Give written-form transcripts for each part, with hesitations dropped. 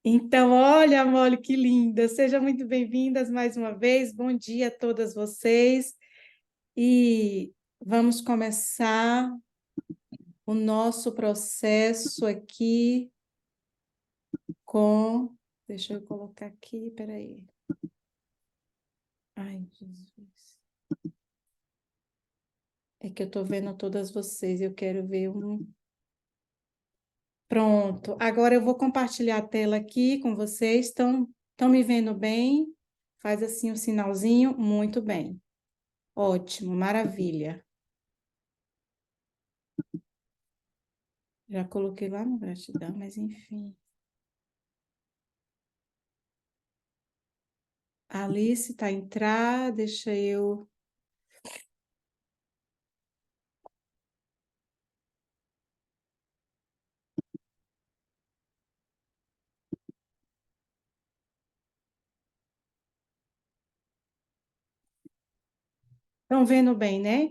Então, olha, Molly, que linda! Sejam muito bem-vindas mais uma vez. Bom dia a todas vocês. E vamos começar o nosso processo aqui com. Deixa eu colocar aqui, peraí. Ai, Jesus. É que eu estou vendo todas vocês, eu quero ver um. Pronto, agora eu vou compartilhar a tela aqui com vocês. Estão me vendo bem? Faz assim um sinalzinho. Muito bem. Ótimo, maravilha. Já coloquei lá no gratidão, mas enfim. A Alice está a entrar, deixa eu. Estão vendo bem, né?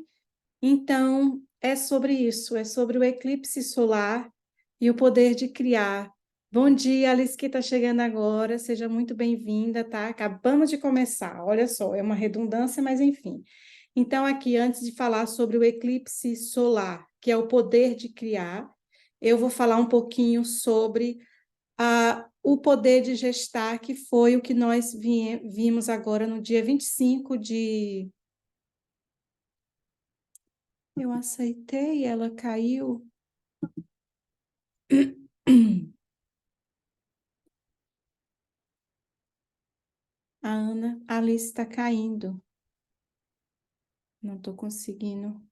Então, é sobre isso, é sobre o eclipse solar e o poder de criar. Bom dia, Alice, que está chegando agora, seja muito bem-vinda, tá? Acabamos de começar, olha só, é uma redundância, mas enfim. Então, aqui, antes de falar sobre o eclipse solar, que é o poder de criar, eu vou falar um pouquinho sobre o poder de gestar, que foi o que nós vimos agora no dia 25 de. Eu aceitei, ela caiu. A Alice está caindo. Não estou conseguindo.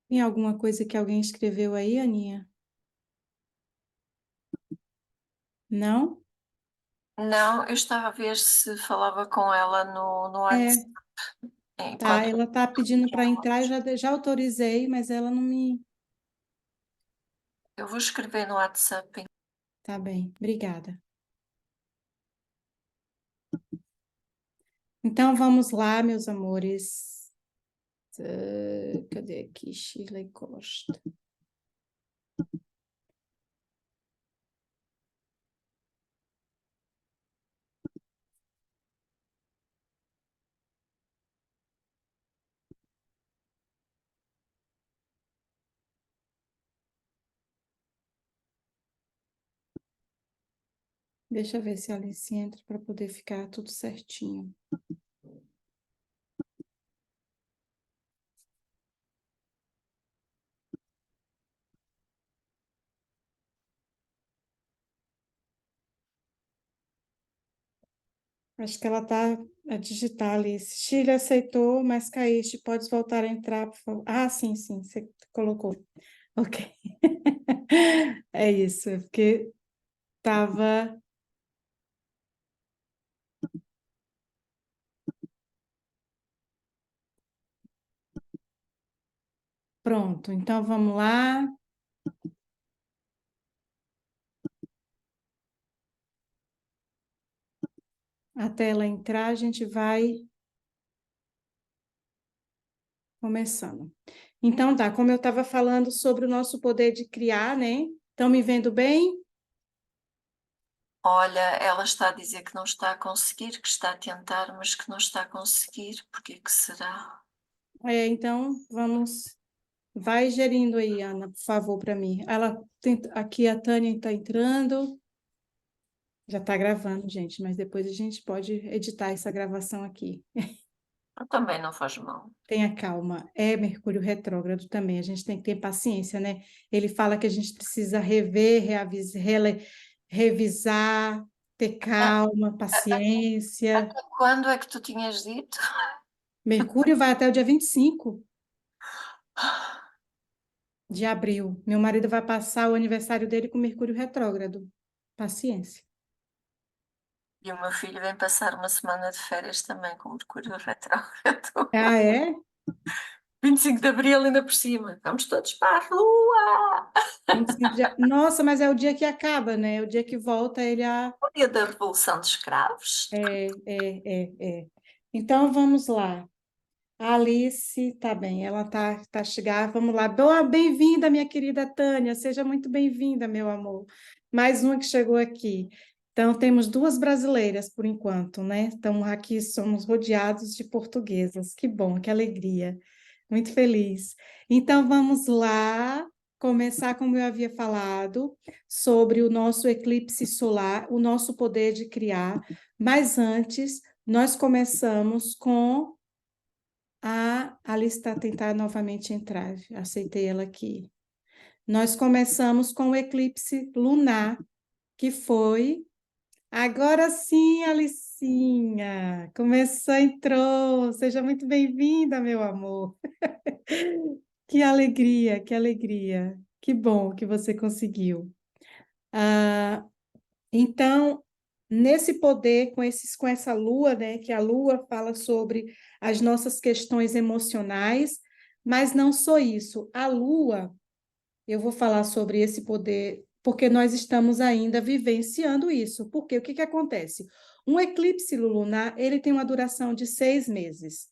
Tem alguma coisa que alguém escreveu aí, Aninha? Não? Não, eu estava a ver se falava com ela no É, WhatsApp tá. enquanto. Ela está pedindo para entrar, eu já autorizei, mas ela não me. Eu vou escrever no WhatsApp. Tá bem, obrigada. Então vamos lá, meus amores. Cadê aqui? Shirley Costa. Deixa eu ver se a Alice entra para poder ficar tudo certinho. Acho que ela está a digitar, Alice. Chile aceitou, mas caíste. Podes voltar a entrar, por favor. Ah, sim, sim, você colocou. Ok. É isso, é porque estava. Pronto, então vamos lá. Até ela entrar, a gente vai começando. Então, tá, como eu estava falando sobre o nosso poder de criar, né? Estão me vendo bem? Olha, ela está a dizer que não está a conseguir, que está a tentar, mas que não está a conseguir. Por que que será? Então, vamos. Vai gerindo aí, Ana, por favor, para mim. Aqui a Tânia está entrando. Já está gravando, gente, mas depois a gente pode editar essa gravação aqui. Também não faz mal. Tenha calma. É Mercúrio retrógrado também, a gente tem que ter paciência, né? Ele fala que a gente precisa rever, revisar, ter Ah, calma, paciência. Até quando é que tu tinhas dito? Mercúrio vai até o dia 25 de abril. Meu marido vai passar o aniversário dele com Mercúrio retrógrado. Paciência. E o meu filho vem passar uma semana de férias também com Mercúrio retrógrado. Ah, é? 25 de Abril ainda por cima. Vamos todos para a rua. 25 de... Nossa, mas é o dia que acaba, né? É o dia que volta ele a... O dia da Revolução dos Escravos. É. Então, vamos lá. A Alice, tá bem, ela tá chegando. Vamos lá. Boa, bem-vinda, minha querida Tânia. Seja muito bem-vinda, meu amor. Mais uma que chegou aqui. Então, temos duas brasileiras por enquanto, né? Então, aqui somos rodeados de portuguesas. Que bom, que alegria. Muito feliz. Então, vamos lá começar, como eu havia falado, sobre o nosso eclipse solar, o nosso poder de criar. Mas antes, nós começamos com a Alice está tentando novamente entrar, aceitei ela aqui. Nós começamos com o eclipse lunar, que foi. Agora sim, Alicinha! Começou, entrou! Seja muito bem-vinda, meu amor! Que alegria, que alegria! Que bom que você conseguiu. Ah, então, nesse poder, com essa lua, né, que a lua fala sobre as nossas questões emocionais, mas não só isso. A lua, eu vou falar sobre esse poder, porque nós estamos ainda vivenciando isso. Porque o que que acontece? Um eclipse lunar, ele tem uma duração de 6 meses.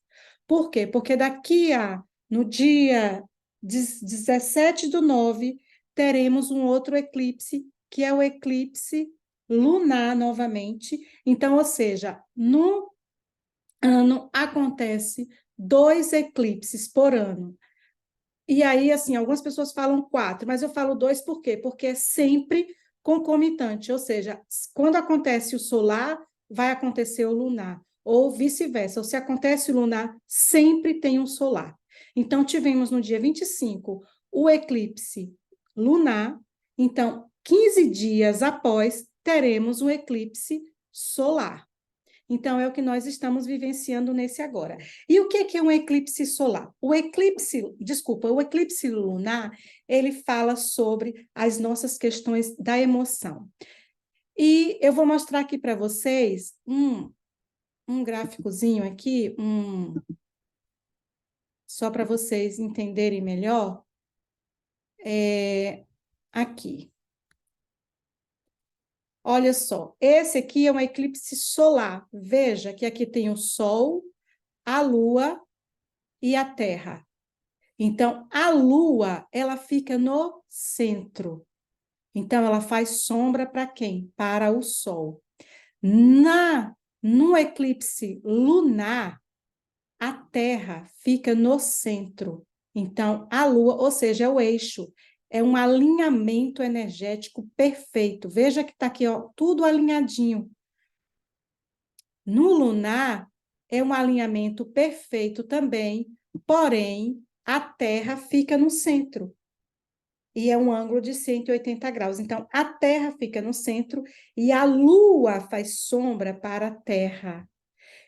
Por quê? Porque no dia 17/9, teremos um outro eclipse, que é o eclipse lunar novamente. Então, ou seja, no ano acontece 2 eclipses por ano. E aí, assim, algumas pessoas falam 4, mas eu falo 2 por quê? Porque é sempre concomitante, ou seja, quando acontece o solar, vai acontecer o lunar, ou vice-versa, ou se acontece o lunar, sempre tem um solar. Então, tivemos no dia 25 o eclipse lunar, então, 15 dias após, teremos um eclipse solar. Então, é o que nós estamos vivenciando nesse agora. E o que é um eclipse solar? O eclipse lunar, ele fala sobre as nossas questões da emoção. E eu vou mostrar aqui para vocês um gráficozinho aqui, só para vocês entenderem melhor. Aqui. Olha só, esse aqui é um eclipse solar. Veja que aqui tem o Sol, a Lua e a Terra. Então, a Lua, ela fica no centro. Então, ela faz sombra para quem? Para o Sol. No eclipse lunar, a Terra fica no centro. Então, a Lua, ou seja, é o eixo, é um alinhamento energético perfeito. Veja que está aqui, ó, tudo alinhadinho. No lunar, é um alinhamento perfeito também, porém, a Terra fica no centro. E é um ângulo de 180 graus. Então, a Terra fica no centro e a Lua faz sombra para a Terra.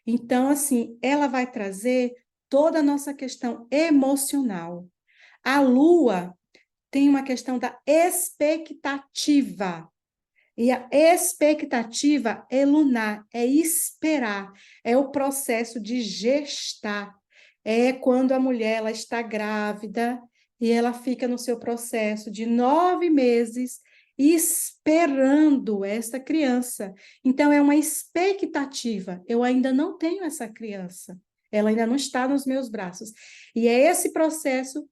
Então, assim, ela vai trazer toda a nossa questão emocional. A Lua tem uma questão da expectativa. E a expectativa é lunar, é esperar, é o processo de gestar. É quando a mulher ela está grávida e ela fica no seu processo de 9 meses esperando essa criança. Então, é uma expectativa. Eu ainda não tenho essa criança. Ela ainda não está nos meus braços. E é esse processo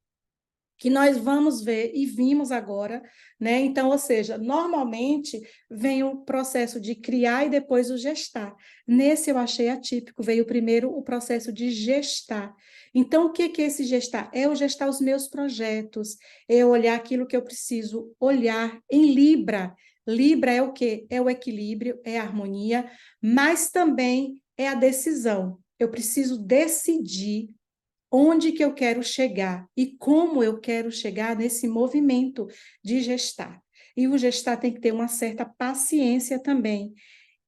que nós vamos ver e vimos agora, né? Então, ou seja, normalmente vem o processo de criar e depois o gestar. Nesse eu achei atípico, veio primeiro o processo de gestar. Então, o que é esse gestar? É o gestar os meus projetos, é olhar aquilo que eu preciso olhar em Libra. Libra é o quê? É o equilíbrio, é a harmonia, mas também é a decisão. Eu preciso decidir onde que eu quero chegar e como eu quero chegar nesse movimento de gestar. E o gestar tem que ter uma certa paciência também.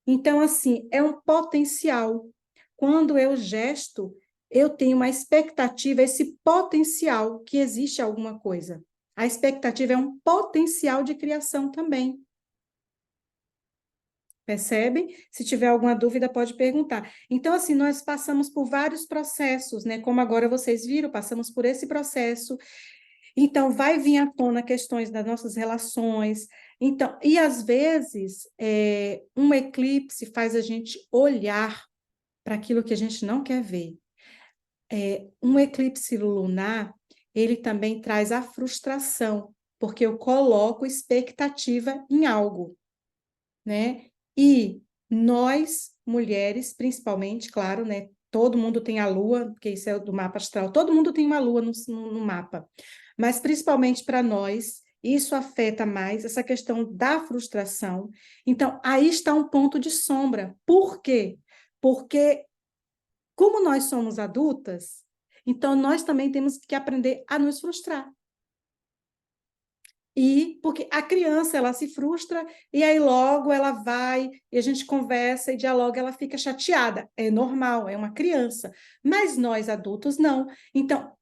Então, assim, é um potencial. Quando eu gesto, eu tenho uma expectativa, esse potencial que existe alguma coisa. A expectativa é um potencial de criação também. Percebem? Se tiver alguma dúvida, pode perguntar. Então, assim, nós passamos por vários processos, né? Como agora vocês viram, passamos por esse processo. Então, vai vir à tona questões das nossas relações. Então, e às vezes, um eclipse faz a gente olhar para aquilo que a gente não quer ver. Um eclipse lunar, ele também traz a frustração, porque eu coloco expectativa em algo, né? E nós, mulheres, principalmente, claro, né? Todo mundo tem a lua, porque isso é do mapa astral, todo mundo tem uma lua no mapa. Mas principalmente para nós, isso afeta mais essa questão da frustração. Então, aí está um ponto de sombra. Por quê? Porque, como nós somos adultas, então nós também temos que aprender a nos frustrar. E porque a criança ela se frustra e aí logo ela vai e a gente conversa e dialoga, ela fica chateada. É normal, é uma criança. Mas nós adultos não. Então,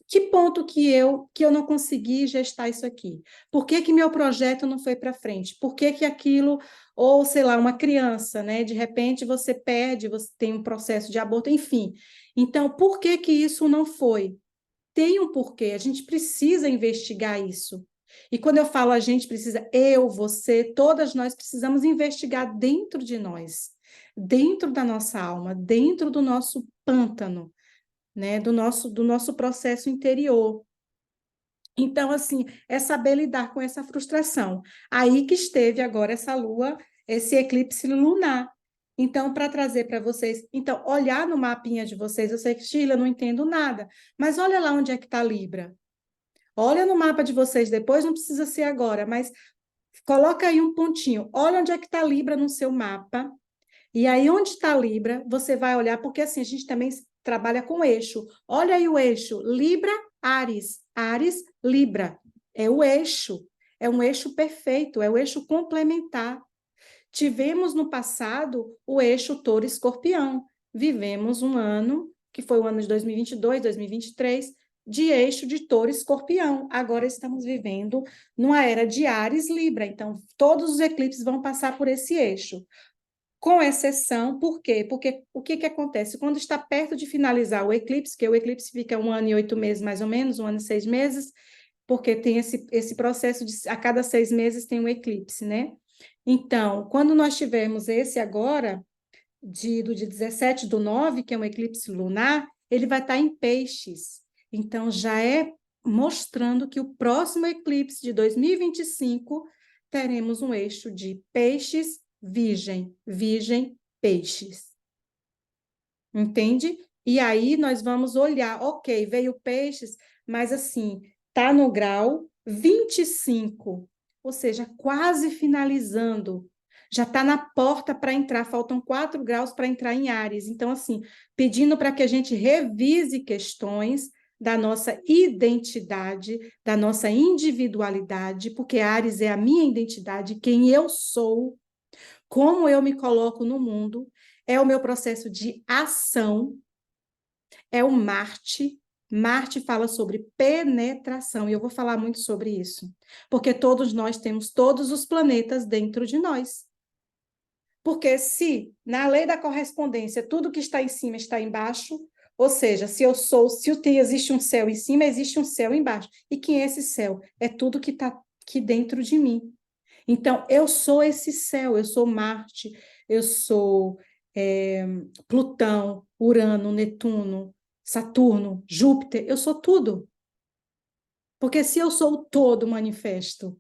que ponto que eu não consegui gestar isso aqui? Por que que meu projeto não foi para frente? Por que que aquilo, ou sei lá, uma criança, né? De repente você perde, você tem um processo de aborto, enfim. Então, por que que isso não foi? Tem um porquê, a gente precisa investigar isso. E quando eu falo a gente precisa, eu, você, todas nós precisamos investigar dentro de nós, dentro da nossa alma, dentro do nosso pântano, né, do nosso processo interior. Então, assim, é saber lidar com essa frustração. Aí que esteve agora essa lua, esse eclipse lunar. Então, para trazer para vocês, então, olhar no mapinha de vocês, eu sei que, Sheila, eu não entendo nada, mas olha lá onde é que está Libra. Olha no mapa de vocês depois, não precisa ser agora, mas coloca aí um pontinho. Olha onde é que está Libra no seu mapa. E aí, onde está Libra, você vai olhar, porque assim, a gente também trabalha com eixo. Olha aí o eixo, Libra, Áries. Áries, Libra. É o eixo. É um eixo perfeito, é o eixo complementar. Tivemos no passado o eixo Touro-Escorpião. Vivemos um ano, que foi o ano de 2022, 2023, de eixo de Touro-Escorpião. Agora estamos vivendo numa era de Áries-Libra. Então, todos os eclipses vão passar por esse eixo. Com exceção, por quê? Porque o que, que acontece? Quando está perto de finalizar o eclipse, que o eclipse fica 1 ano e 8 meses, mais ou menos, 1 ano e 6 meses, porque tem esse processo de a cada 6 meses tem um eclipse, né? Então, quando nós tivermos esse agora, do dia 17/9, que é um eclipse lunar, ele vai estar em peixes. Então, já é mostrando que o próximo eclipse de 2025 teremos um eixo de peixes, virgem, virgem, peixes. Entende? E aí nós vamos olhar, ok, veio peixes, mas assim, tá no grau 25, ou seja, quase finalizando. Já está na porta para entrar, faltam 4 graus para entrar em Áries. Então, assim, pedindo para que a gente revise questões da nossa identidade, da nossa individualidade, porque Áries é a minha identidade, quem eu sou, como eu me coloco no mundo, é o meu processo de ação, é o Marte. Marte fala sobre penetração, e eu vou falar muito sobre isso, porque todos nós temos todos os planetas dentro de nós. Porque se na lei da correspondência tudo que está em cima está embaixo, ou seja, se existe um céu em cima, existe um céu embaixo. E quem é esse céu? É tudo que está aqui dentro de mim. Então, eu sou esse céu, eu sou Marte, eu sou Plutão, Urano, Netuno, Saturno, Júpiter, eu sou tudo. Porque se eu sou o todo manifesto,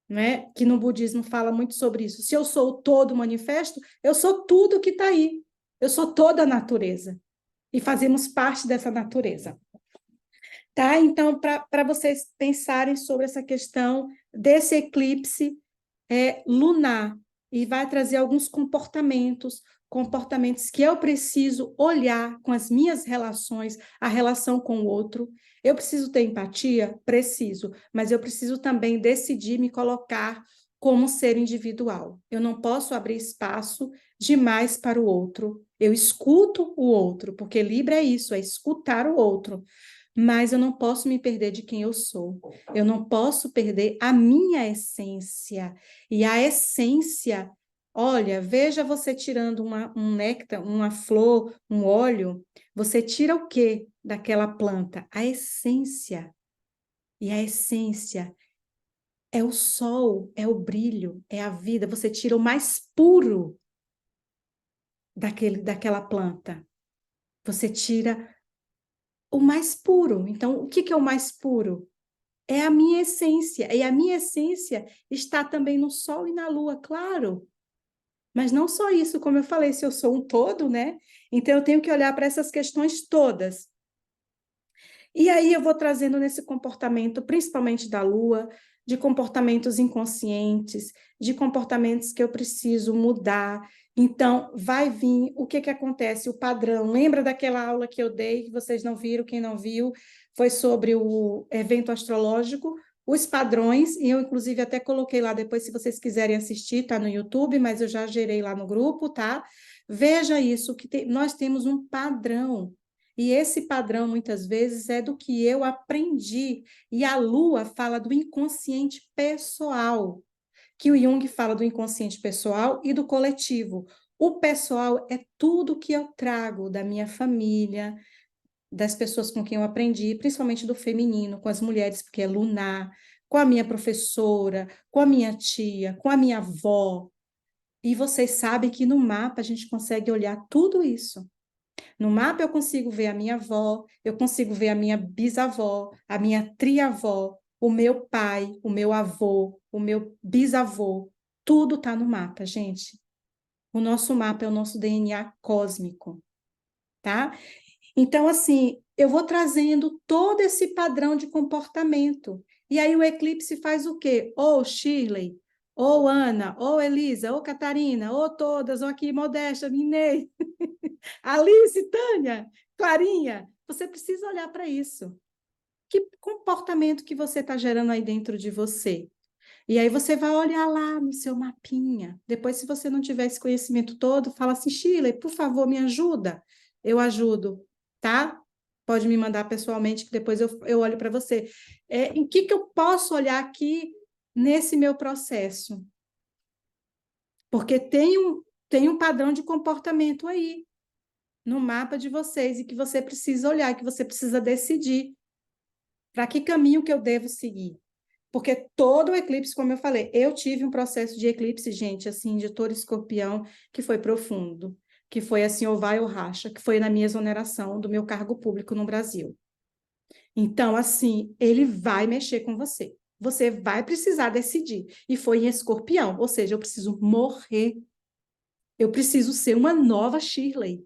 né, que no budismo fala muito sobre isso, se eu sou o todo manifesto, eu sou tudo que está aí. Eu sou toda a natureza. E fazemos parte dessa natureza. Tá? Então, para vocês pensarem sobre essa questão desse eclipse lunar, e vai trazer alguns comportamentos que eu preciso olhar com as minhas relações, a relação com o outro. Eu preciso ter empatia? Preciso, mas eu preciso também decidir me colocar como ser individual. Eu não posso abrir espaço demais para o outro. Eu escuto o outro, porque Libra é isso, é escutar o outro, mas eu não posso me perder de quem eu sou. Eu não posso perder a minha essência. E a essência Olha, veja você tirando um néctar, uma flor, um óleo, você tira o quê daquela planta? A essência. E a essência é o sol, é o brilho, é a vida. Você tira o mais puro daquela planta. Você tira o mais puro. Então, o que que é o mais puro? É a minha essência. E a minha essência está também no sol e na lua, claro. Mas não só isso, como eu falei, se eu sou um todo, né? Então eu tenho que olhar para essas questões todas. E aí eu vou trazendo nesse comportamento, principalmente da lua, de comportamentos inconscientes, de comportamentos que eu preciso mudar. Então, vai vir o que que acontece, o padrão. Lembra daquela aula que eu dei, que vocês não viram, quem não viu, foi sobre o evento astrológico, os padrões, e eu, inclusive, até coloquei lá depois, se vocês quiserem assistir, tá no YouTube, mas eu já gerei lá no grupo, tá? Veja isso, nós temos um padrão. E esse padrão, muitas vezes, é do que eu aprendi. E a Lua fala do inconsciente pessoal, que o Jung fala do inconsciente pessoal e do coletivo. O pessoal é tudo que eu trago da minha família, das pessoas com quem eu aprendi, principalmente do feminino, com as mulheres, porque é lunar, com a minha professora, com a minha tia, com a minha avó. E vocês sabem que no mapa a gente consegue olhar tudo isso. No mapa eu consigo ver a minha avó, eu consigo ver a minha bisavó, a minha triavó, o meu pai, o meu avô, o meu bisavô. Tudo está no mapa, gente. O nosso mapa é o nosso DNA cósmico, tá? Então, assim, eu vou trazendo todo esse padrão de comportamento. E aí o eclipse faz o quê? Ou Shirley, ou Ana, ou Elisa, ou Catarina, ou todas, ou aqui, Modesta, Minei. Alice, Tânia, Clarinha, você precisa olhar para isso. Que comportamento que você está gerando aí dentro de você? E aí você vai olhar lá no seu mapinha. Depois, se você não tiver esse conhecimento todo, fala assim, Shirley, por favor, me ajuda. Eu ajudo, tá? Pode me mandar pessoalmente, que depois eu olho para você. Em que eu posso olhar aqui nesse meu processo? Porque tem um padrão de comportamento aí no mapa de vocês e que você precisa olhar, que você precisa decidir para que caminho que eu devo seguir. Porque todo o eclipse, como eu falei, eu tive um processo de eclipse, gente, assim, de touro escorpião, que foi profundo, que foi assim, ou vai ou racha, que foi na minha exoneração do meu cargo público no Brasil. Então, assim, ele vai mexer com você. Você vai precisar decidir. E foi em escorpião, ou seja, eu preciso morrer. Eu preciso ser uma nova Shirley.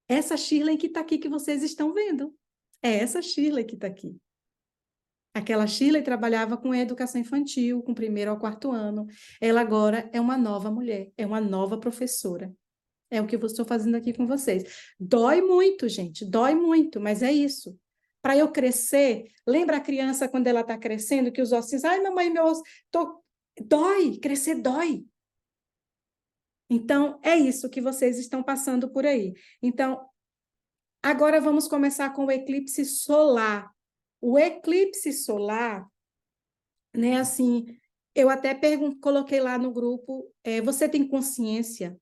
Essa Shirley que está aqui que vocês estão vendo. É essa Shirley que está aqui. Aquela Shirley trabalhava com educação infantil, com primeiro ao quarto ano. Ela agora é uma nova mulher, é uma nova professora. É o que eu estou fazendo aqui com vocês. Dói muito, gente, dói muito, mas é isso. Para eu crescer, lembra a criança quando ela está crescendo, que os ossos, ai, mamãe, meu osso, tô... dói, crescer dói. Então, é isso que vocês estão passando por aí. Então, agora vamos começar com o eclipse solar. O eclipse solar, né, assim, eu até coloquei lá no grupo, você tem consciência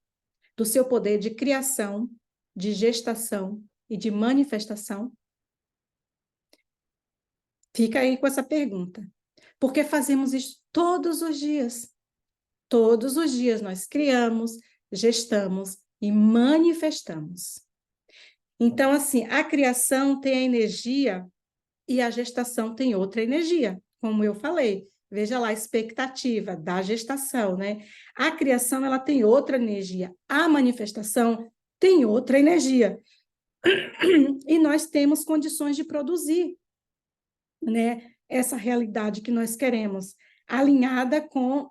do seu poder de criação, de gestação e de manifestação? Fica aí com essa pergunta. Porque fazemos isso todos os dias. Todos os dias nós criamos, gestamos e manifestamos. Então, assim, a criação tem a energia e a gestação tem outra energia, como eu falei. Veja lá a expectativa da gestação, né? A criação, ela tem outra energia. A manifestação tem outra energia. E nós temos condições de produzir, né, essa realidade que nós queremos, alinhada com...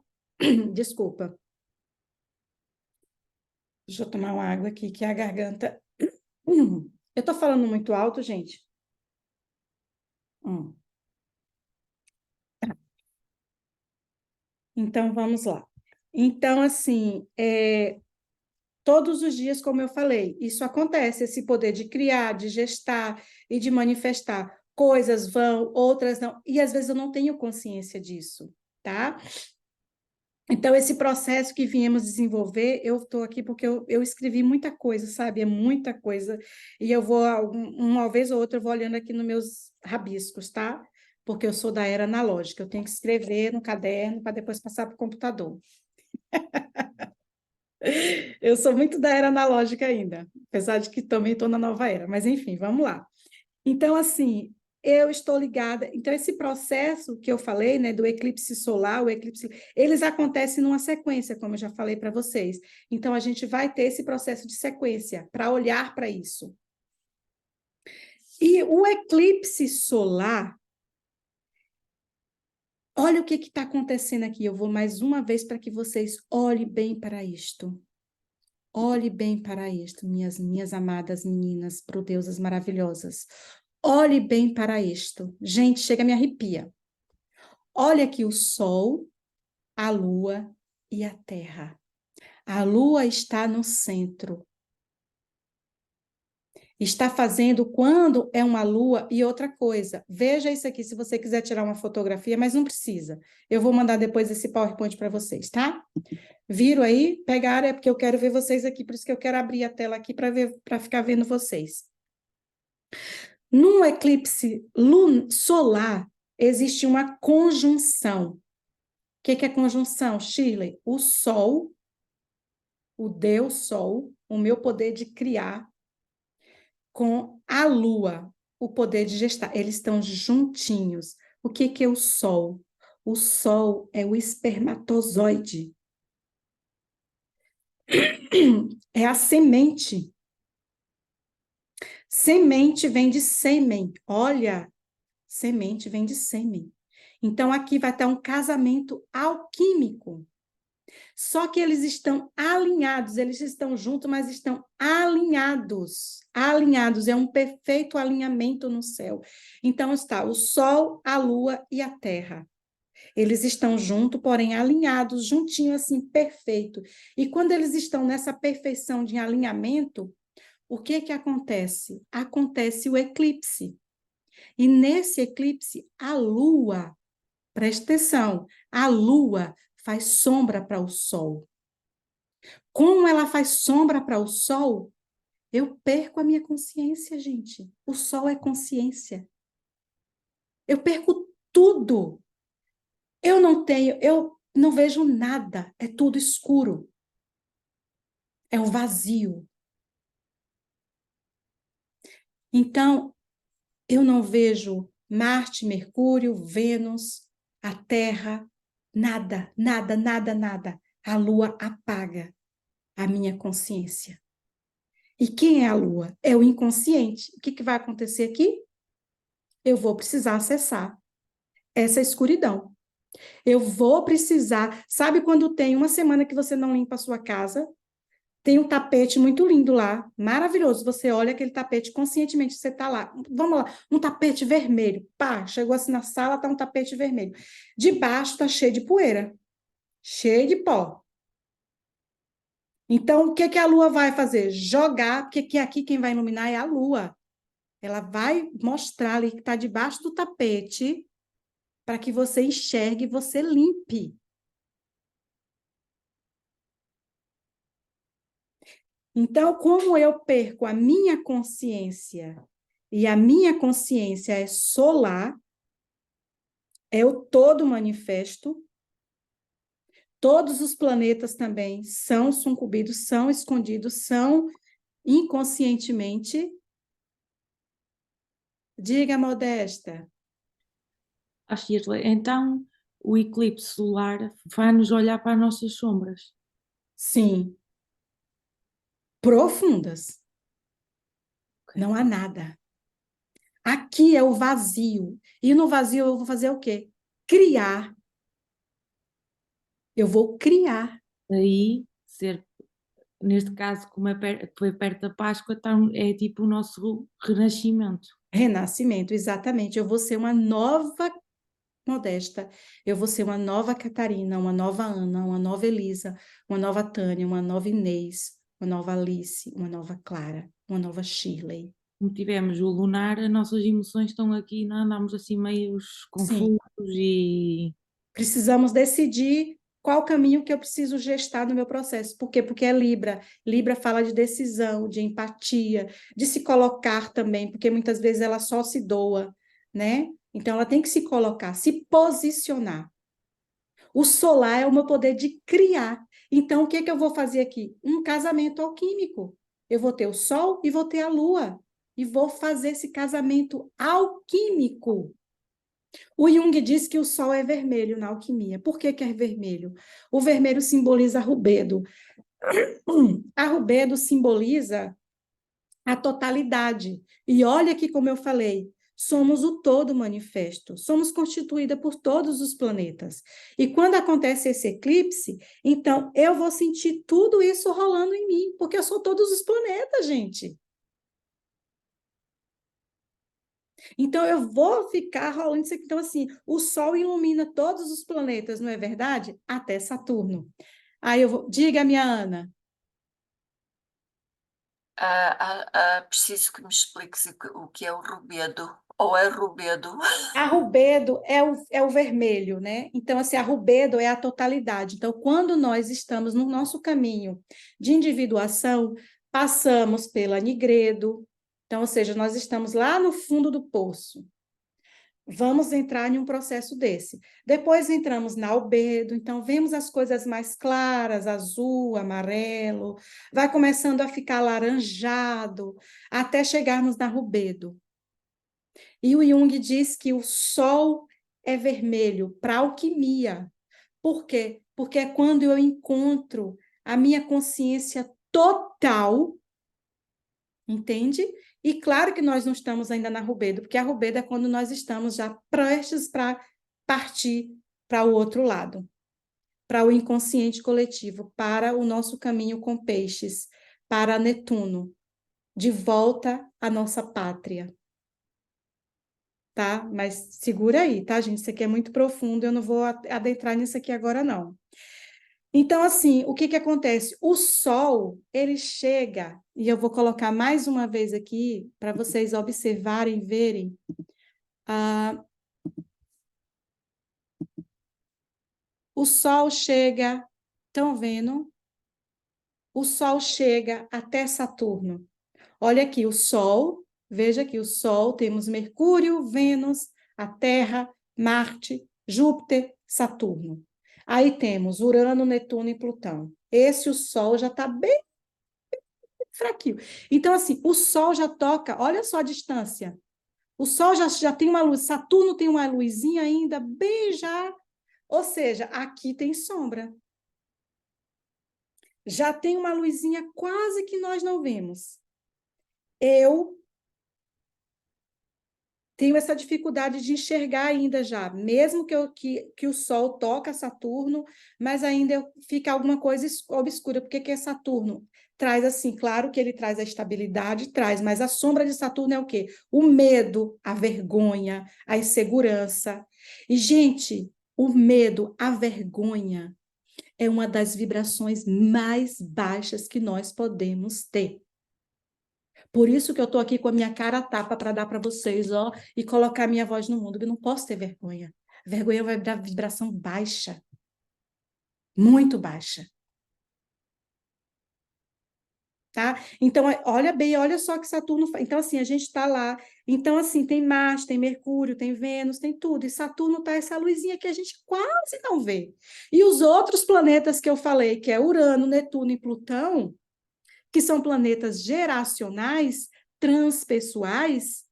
Desculpa. Deixa eu tomar uma água aqui, que a garganta... Eu estou falando muito alto, gente? Então, vamos lá. Então, assim, todos os dias, como eu falei, isso acontece, esse poder de criar, de gestar e de manifestar. Coisas vão, outras não, e às vezes eu não tenho consciência disso, tá? Então, esse processo que viemos desenvolver, eu estou aqui porque eu escrevi muita coisa, sabe? É muita coisa. E eu vou, uma vez ou outra, eu vou olhando aqui nos meus rabiscos, tá? Porque eu sou da era analógica. Eu tenho que escrever no caderno para depois passar para o computador. Eu sou muito da era analógica ainda, apesar de que também estou na nova era. Mas, enfim, vamos lá. Então, assim, eu estou ligada. Então, esse processo que eu falei, né, do eclipse solar, o eclipse, eles acontecem numa sequência, como eu já falei para vocês. Então, a gente vai ter esse processo de sequência para olhar para isso. E o eclipse solar, olha o que está acontecendo aqui. Eu vou mais uma vez para que vocês olhem bem para isto. Olhe bem para isto, minhas amadas meninas, prodeusas maravilhosas. Olhe bem para isto. Gente, chega a me arrepia. Olha aqui o Sol, a Lua e a Terra. A Lua está no centro. Está fazendo quando é uma Lua e outra coisa. Veja isso aqui se você quiser tirar uma fotografia, mas não precisa. Eu vou mandar depois esse PowerPoint para vocês, tá? Viram aí? Pegaram, é porque eu quero ver vocês aqui, por isso que eu quero abrir a tela aqui para ver, para ficar vendo vocês. Num eclipse solar, existe uma conjunção. O que é conjunção, Shirley? O Sol, o Deus Sol, o meu poder de criar, com a Lua, o poder de gestar. Eles estão juntinhos. O que é o Sol? O Sol é o espermatozoide. É a semente. Semente vem de sêmen. Olha, semente vem de sêmen. Então, aqui vai estar um casamento alquímico. Só que eles estão alinhados, eles estão juntos, mas estão alinhados. Alinhados, é um perfeito alinhamento no céu. Então, está o Sol, a Lua e a Terra. Eles estão juntos, porém alinhados, juntinho assim, perfeito. E quando eles estão nessa perfeição de alinhamento, o que acontece? Acontece o eclipse. E nesse eclipse, a Lua, presta atenção, a Lua faz sombra para o Sol. Como ela faz sombra para o Sol, eu perco a minha consciência, gente. O Sol é consciência. Eu perco tudo. Eu não vejo nada, é tudo escuro. É o vazio. Então, eu não vejo Marte, Mercúrio, Vênus, a Terra, nada, nada, nada, nada. A Lua apaga a minha consciência. E quem é a Lua? É o inconsciente. O que vai acontecer aqui? Eu vou precisar acessar essa escuridão. Eu vou precisar. Sabe quando tem uma semana que você não limpa a sua casa? Tem um tapete muito lindo lá, maravilhoso. Você olha aquele tapete conscientemente, você está lá. Vamos lá, um tapete vermelho. Pá, chegou assim na sala, tá um tapete vermelho. Debaixo tá cheio de poeira, cheio de pó. Então, o que a lua vai fazer? Jogar, porque aqui quem vai iluminar é a lua. Ela vai mostrar ali que está debaixo do tapete para que você enxergue e você limpe. Então, como eu perco a minha consciência, e a minha consciência é solar, é o todo manifesto, todos os planetas também são sucumbidos, são escondidos, são inconscientemente. Diga, Modesta. Shirley, então o eclipse solar vai-nos olhar para as nossas sombras. Sim. Profundas. Não há nada. Aqui é o vazio. E no vazio eu vou fazer o quê? Criar. Eu vou criar. Aí, neste caso, como foi perto da Páscoa, é tipo o nosso renascimento. Renascimento, exatamente. Eu vou ser uma nova Modesta. Eu vou ser uma nova Catarina, uma nova Ana, uma nova Elisa, uma nova Tânia, uma nova Inês, uma nova Alice, uma nova Clara, uma nova Shirley. Como tivemos o lunar, as nossas emoções estão aqui, não andamos assim meio Sim. confusos e Precisamos decidir Qual o caminho que eu preciso gestar no meu processo? Por quê? Porque é Libra. Libra fala de decisão, de empatia, de se colocar também, porque muitas vezes ela só se doa, né? Então, ela tem que se colocar, se posicionar. O solar é o meu poder de criar. Então, o que que eu vou fazer aqui? Um casamento alquímico. Eu vou ter o Sol e vou ter a Lua. E vou fazer esse casamento alquímico. O Jung diz que o Sol é vermelho na alquimia. Por que que é vermelho? O vermelho simboliza rubedo. A rubedo simboliza a totalidade. E olha aqui como eu falei, somos o todo manifesto, somos constituída por todos os planetas. E quando acontece esse eclipse, então eu vou sentir tudo isso rolando em mim, porque eu sou todos os planetas, gente. Então eu vou ficar rolando isso aqui. Então, assim, o Sol ilumina todos os planetas, não é verdade? Até Saturno. Aí eu vou. Diga, minha Ana. Preciso que me expliques o que é o rubedo, ou é rubedo. A rubedo é o vermelho, né? Então, assim, a rubedo é a totalidade. Então, quando nós estamos no nosso caminho de individuação, passamos pela nigredo, então, ou seja, nós estamos lá no fundo do poço. Vamos entrar em um processo desse. Depois entramos na albedo, então vemos as coisas mais claras, azul, amarelo, vai começando a ficar laranjado, até chegarmos na rubedo. E o Jung diz que o sol é vermelho para alquimia. Por quê? Porque é quando eu encontro a minha consciência total, entende? E claro que nós não estamos ainda na rubedo, porque a rubedo é quando nós estamos já prestes para partir para o outro lado, para o inconsciente coletivo, para o nosso caminho com peixes, para Netuno, de volta à nossa pátria. Tá? Mas segura aí, tá, gente? Isso aqui é muito profundo, eu não vou adentrar nisso aqui agora, não. Então, assim, o que que acontece? O Sol, ele chega, e eu vou colocar mais uma vez aqui, para vocês observarem, verem. O Sol chega, estão vendo? O Sol chega até Saturno. Olha aqui, o Sol, veja aqui, o Sol, temos Mercúrio, Vênus, a Terra, Marte, Júpiter, Saturno. Aí temos Urano, Netuno e Plutão. Esse o Sol já está bem fraquinho. Então, assim, o Sol já toca, olha só a distância. O Sol já tem uma luz, Saturno tem uma luzinha ainda, bem já. Ou seja, aqui tem sombra. Já tem uma luzinha quase que nós não vemos. Eu tenho essa dificuldade de enxergar ainda já, mesmo que o Sol toca Saturno, mas ainda fica alguma coisa obscura, porque que é Saturno? Traz assim, claro que ele traz a estabilidade, traz, mas a sombra de Saturno é o quê? O medo, a vergonha, a insegurança. E, gente, o medo, a vergonha é uma das vibrações mais baixas que nós podemos ter. Por isso que eu estou aqui com a minha cara a tapa para dar para vocês, ó, e colocar minha voz no mundo. Eu não posso ter vergonha. Vergonha vai dar vibração baixa, muito baixa. Tá? Então, olha bem, olha só que Saturno faz. Então, assim, a gente está lá. Então, assim, tem Marte, tem Mercúrio, tem Vênus, tem tudo. E Saturno tá essa luzinha que a gente quase não vê. E os outros planetas que eu falei, que é Urano, Netuno e Plutão, que são planetas geracionais, transpessoais,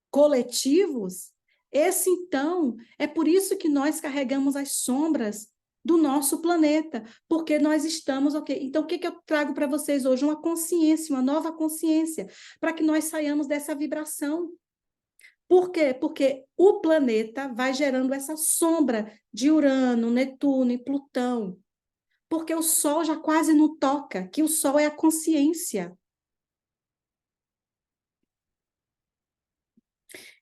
coletivos, esse então, é por isso que nós carregamos as sombras do nosso planeta, porque nós estamos, ok? Então, o que que eu trago para vocês hoje? Uma consciência, uma nova consciência, para que nós saiamos dessa vibração. Por quê? Porque o planeta vai gerando essa sombra de Urano, Netuno e Plutão, porque o Sol já quase não toca, que o Sol é a consciência.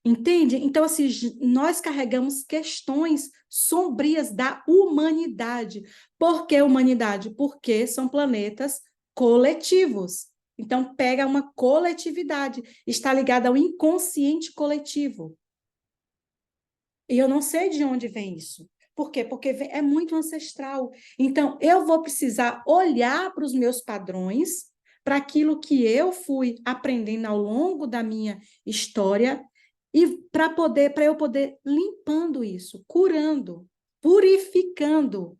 Entende? Então, assim, nós carregamos questões sombrias da humanidade. Por que humanidade? Porque são planetas coletivos. Então, pega uma coletividade, está ligada ao inconsciente coletivo. E eu não sei de onde vem isso. Por quê? Porque é muito ancestral. Então, eu vou precisar olhar para os meus padrões, para aquilo que eu fui aprendendo ao longo da minha história, e para eu poder limpando isso, curando, purificando.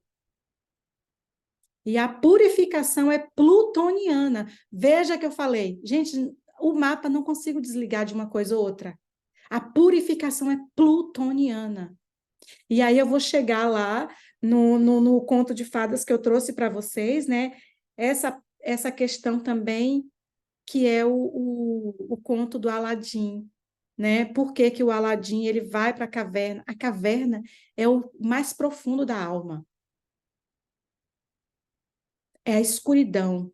E a purificação é plutoniana. Veja que eu falei, gente, o mapa não consigo desligar de uma coisa ou outra. A purificação é plutoniana. E aí eu vou chegar lá no conto de fadas que eu trouxe para vocês, né? Essa questão também, que é o conto do Aladim, né? Por que que o Aladim ele vai para a caverna? A caverna é o mais profundo da alma. É a escuridão.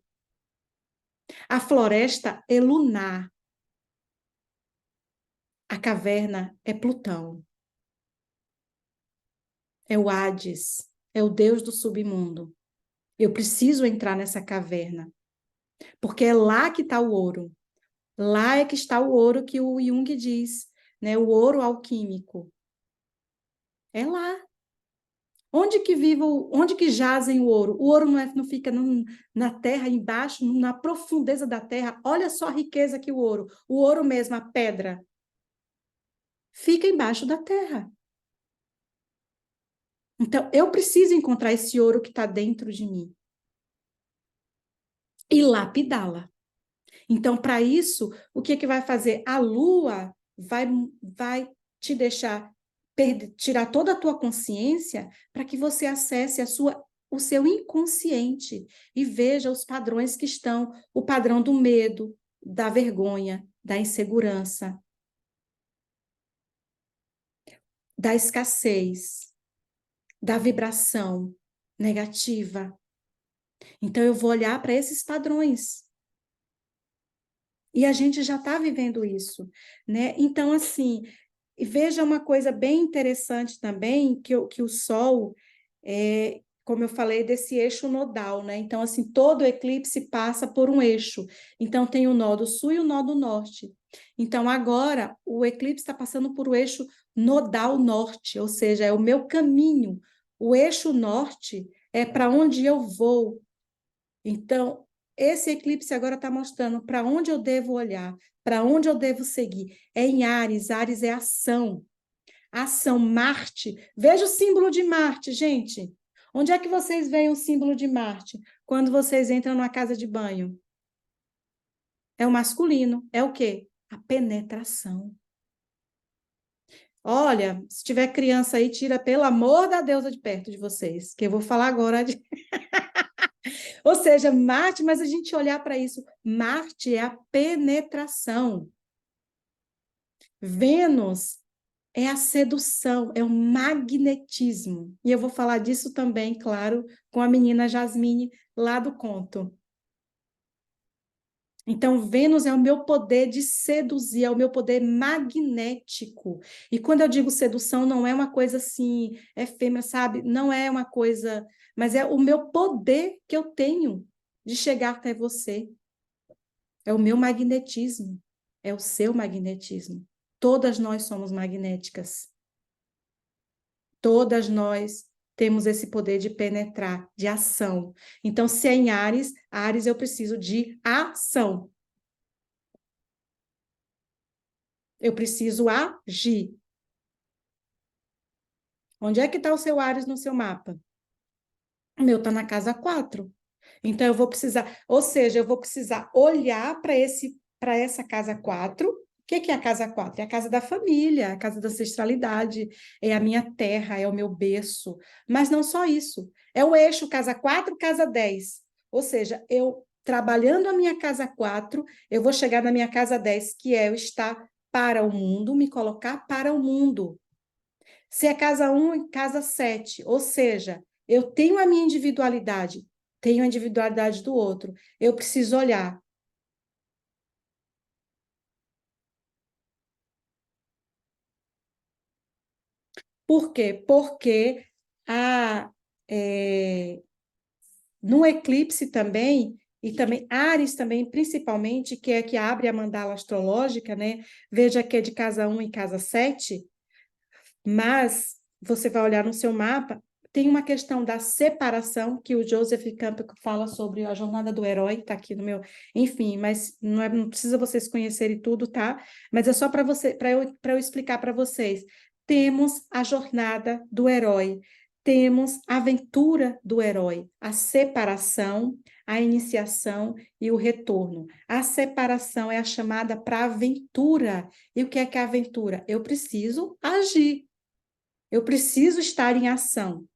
A floresta é lunar. A caverna é Plutão. É o Hades. É o deus do submundo. Eu preciso entrar nessa caverna, porque é lá que está o ouro. Lá é que está o ouro que o Jung diz, né? O ouro alquímico. É lá. Onde que jazem o ouro? O ouro não fica na terra, embaixo, na profundeza da terra. Olha só a riqueza que o ouro mesmo, a pedra, fica embaixo da terra. Então, eu preciso encontrar esse ouro que está dentro de mim e lapidá-la. Então, para isso, o que vai fazer? A lua vai te deixar tirar toda a tua consciência para que você acesse o seu inconsciente e veja os padrões que estão, o padrão do medo, da vergonha, da insegurança, da escassez, da vibração negativa. Então, eu vou olhar para esses padrões. E a gente já está vivendo isso, né? Então, assim, veja uma coisa bem interessante também, que o Sol, como eu falei, desse eixo nodal, né? Então, assim, todo eclipse passa por um eixo. Então, tem o nó do sul e o nó do norte. Então, agora, o eclipse está passando por o eixo nodal norte, ou seja, é o meu caminho. O eixo norte é para onde eu vou. Então, esse eclipse agora está mostrando para onde eu devo olhar, para onde eu devo seguir. É em Áries, Áries é ação. Ação, Marte. Veja o símbolo de Marte, gente. Onde é que vocês veem o símbolo de Marte? Quando vocês entram numa casa de banho. É o masculino. É o quê? A penetração. Olha, se tiver criança aí, tira pelo amor da deusa de perto de vocês, que eu vou falar agora de... Ou seja, Marte, mas a gente olhar para isso, Marte é a penetração. Vênus é a sedução, é o magnetismo. E eu vou falar disso também, claro, com a menina Jasmine lá do conto. Então, Vênus é o meu poder de seduzir, é o meu poder magnético. E quando eu digo sedução, não é uma coisa assim, efêmera, sabe? Não é uma coisa, mas é o meu poder que eu tenho de chegar até você. É o meu magnetismo, é o seu magnetismo. Todas nós somos magnéticas. Todas nós temos esse poder de penetrar, de ação. Então, se é em Áries eu preciso de ação. Eu preciso agir. Onde é que está o seu Áries no seu mapa? O meu está na casa 4. Então, eu vou precisar, ou seja, eu vou precisar olhar para essa casa 4. O que é a casa 4? É a casa da família, a casa da ancestralidade, é a minha terra, é o meu berço. Mas não só isso. É o eixo casa 4, casa 10. Ou seja, eu trabalhando a minha casa 4, eu vou chegar na minha casa 10, que é eu estar para o mundo, me colocar para o mundo. Se é casa 1 e casa 7, ou seja, eu tenho a minha individualidade, tenho a individualidade do outro. Eu preciso olhar. Por quê? Porque no eclipse também, e também Áries também, principalmente, que é que abre a mandala astrológica, né? Veja que é de casa 1 e casa 7, mas você vai olhar no seu mapa, tem uma questão da separação, que o Joseph Campbell fala sobre a jornada do herói, tá aqui no meu, enfim, mas não precisa vocês conhecerem tudo, tá? Mas é só para eu explicar para vocês. Temos a jornada do herói, temos a aventura do herói, a separação, a iniciação e o retorno. A separação é a chamada para aventura. E o que é a aventura? Eu preciso agir. Eu preciso estar em ação.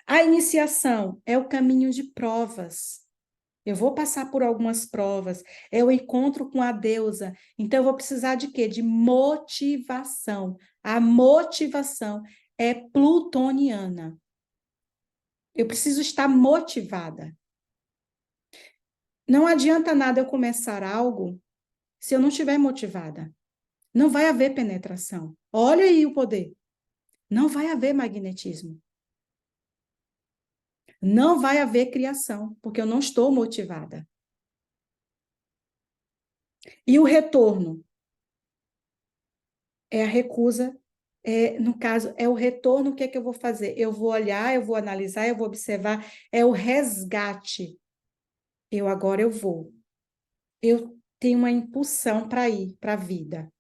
A iniciação é o caminho de provas. Eu vou passar por algumas provas. É o encontro com a deusa. Então, eu vou precisar de quê? De motivação. A motivação é plutoniana. Eu preciso estar motivada. Não adianta nada eu começar algo se eu não estiver motivada. Não vai haver penetração. Olha aí o poder. Não vai haver magnetismo. Não vai haver criação, porque eu não estou motivada. E o retorno é a recusa, no caso, é o retorno, o que é que eu vou fazer? Eu vou olhar, eu vou analisar, eu vou observar, é o resgate. Agora eu vou. Eu tenho uma impulsão para ir para a vida.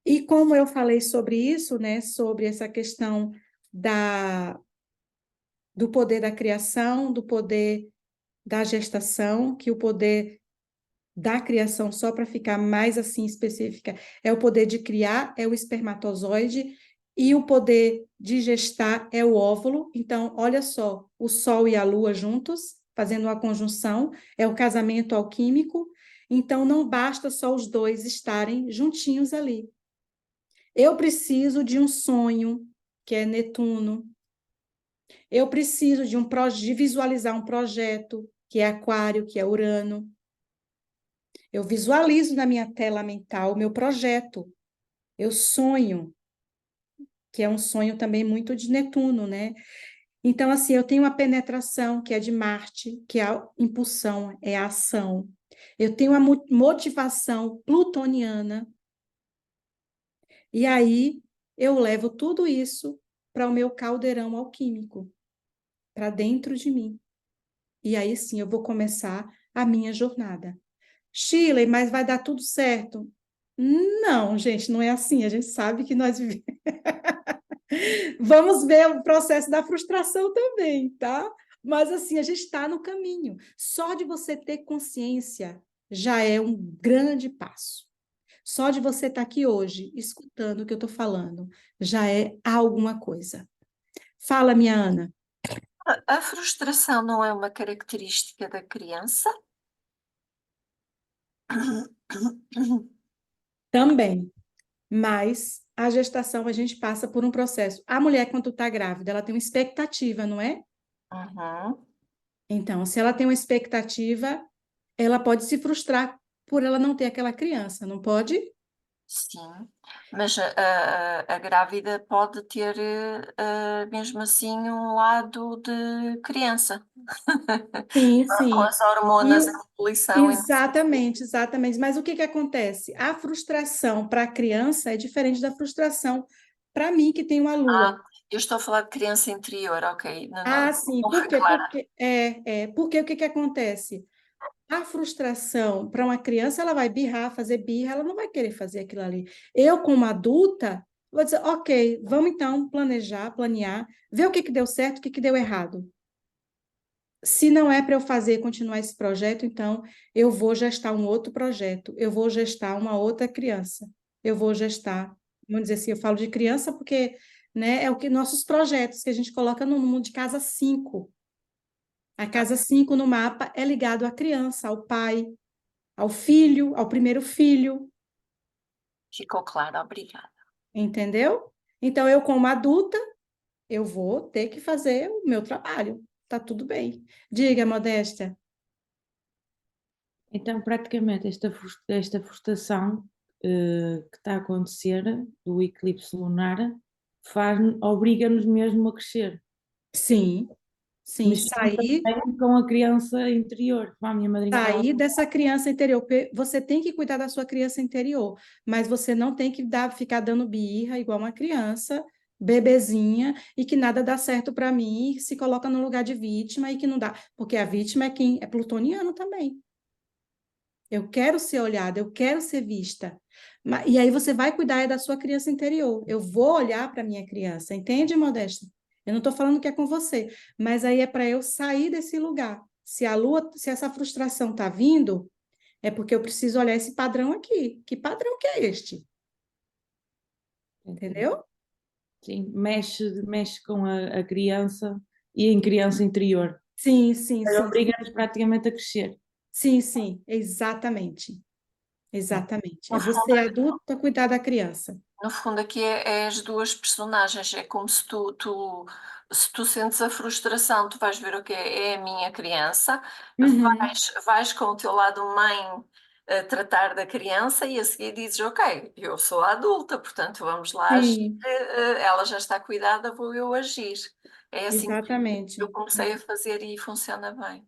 E como eu falei sobre isso, né, sobre essa questão do poder da criação, do poder da gestação, que o poder da criação, só para ficar mais assim específica, é o poder de criar, é o espermatozoide, e o poder de gestar é o óvulo. Então, olha só, o Sol e a Lua juntos, fazendo uma conjunção, é o casamento alquímico. Então, não basta só os dois estarem juntinhos ali. Eu preciso de um sonho, que é Netuno. Eu preciso de visualizar um projeto, que é Aquário, que é Urano. Eu visualizo na minha tela mental o meu projeto. Eu sonho, que é um sonho também muito de Netuno, né? Então, assim, eu tenho uma penetração, que é de Marte, que é a impulsão, é a ação. Eu tenho uma motivação plutoniana. E aí, eu levo tudo isso para o meu caldeirão alquímico, para dentro de mim. E aí, sim, eu vou começar a minha jornada. Shirley, mas vai dar tudo certo? Não, gente, não é assim. A gente sabe que nós vivemos. Vamos ver o processo da frustração também, tá? Mas assim, a gente está no caminho. Só de você ter consciência já é um grande passo. Só de você estar aqui hoje, escutando o que eu estou falando, já é alguma coisa. Fala, minha Ana. A frustração não é uma característica da criança? Também. Mas a gestação, a gente passa por um processo. A mulher, quando está grávida, ela tem uma expectativa, não é? Uhum. Então, se ela tem uma expectativa, ela pode se frustrar por ela não ter aquela criança, não pode? Sim, mas a grávida pode ter mesmo assim um lado de criança, Sim, com sim. as hormonas em ebulição. Exatamente, exatamente. Mas o que que acontece? A frustração para a criança é diferente da frustração para mim, que tenho a lua. Eu estou a falar de criança interior, ok. Não, Ah, não, sim. não Por foi quê? clara. Porque o que que acontece? A frustração para uma criança, ela vai birrar, fazer birra, ela não vai querer fazer aquilo ali. Eu, como adulta, vou dizer, ok, vamos então planejar, planear, ver o que que deu certo, o que que deu errado. Se não é para eu fazer, continuar esse projeto, então eu vou gestar um outro projeto, eu vou gestar uma outra criança, eu vou gestar, vamos dizer assim, eu falo de criança porque, né, é o que nossos projetos que a gente coloca no mundo de casa 5. A casa 5 no mapa é ligado à criança, ao pai, ao filho, ao primeiro filho, Ficou claro, obrigada. entendeu? Então eu como adulta, eu vou ter que fazer o meu trabalho. Tá tudo bem. Diga, Modesta. Então, praticamente, esta frustração que está a acontecer do eclipse lunar obriga-nos mesmo a crescer. Sim, Sim, Mexendo também com a criança interior, como a minha madrinha estava. sair dessa criança interior. Porque você tem que cuidar da sua criança interior, mas você não tem que ficar dando birra igual uma criança, bebezinha, e que nada dá certo para mim, e se coloca no lugar de vítima e que não dá. Porque a vítima é quem é plutoniano também. Eu quero ser olhada, eu quero ser vista. E aí você vai cuidar da sua criança interior. Eu vou olhar para minha criança, entende, Modesta? Eu não estou falando que é com você, mas aí é para eu sair desse lugar. Se a lua, se essa frustração está vindo, é porque eu preciso olhar esse padrão aqui. Que padrão que é este? Entendeu? Sim, mexe com a criança e em criança interior. Sim, sim, sim. Obriga-nos praticamente a crescer. Sim, sim, exatamente. Exatamente. É No fundo, você adulto a cuidar da criança. no fundo aqui é as duas personagens, é como se se tu sentes a frustração, tu vais ver o que é a minha criança, Uhum. vais com o teu lado mãe tratar da criança e a seguir dizes, ok, eu sou a adulta, portanto vamos lá agir, Sim, ela já está cuidada, vou eu agir. É assim que eu exatamente. comecei a fazer e funciona bem.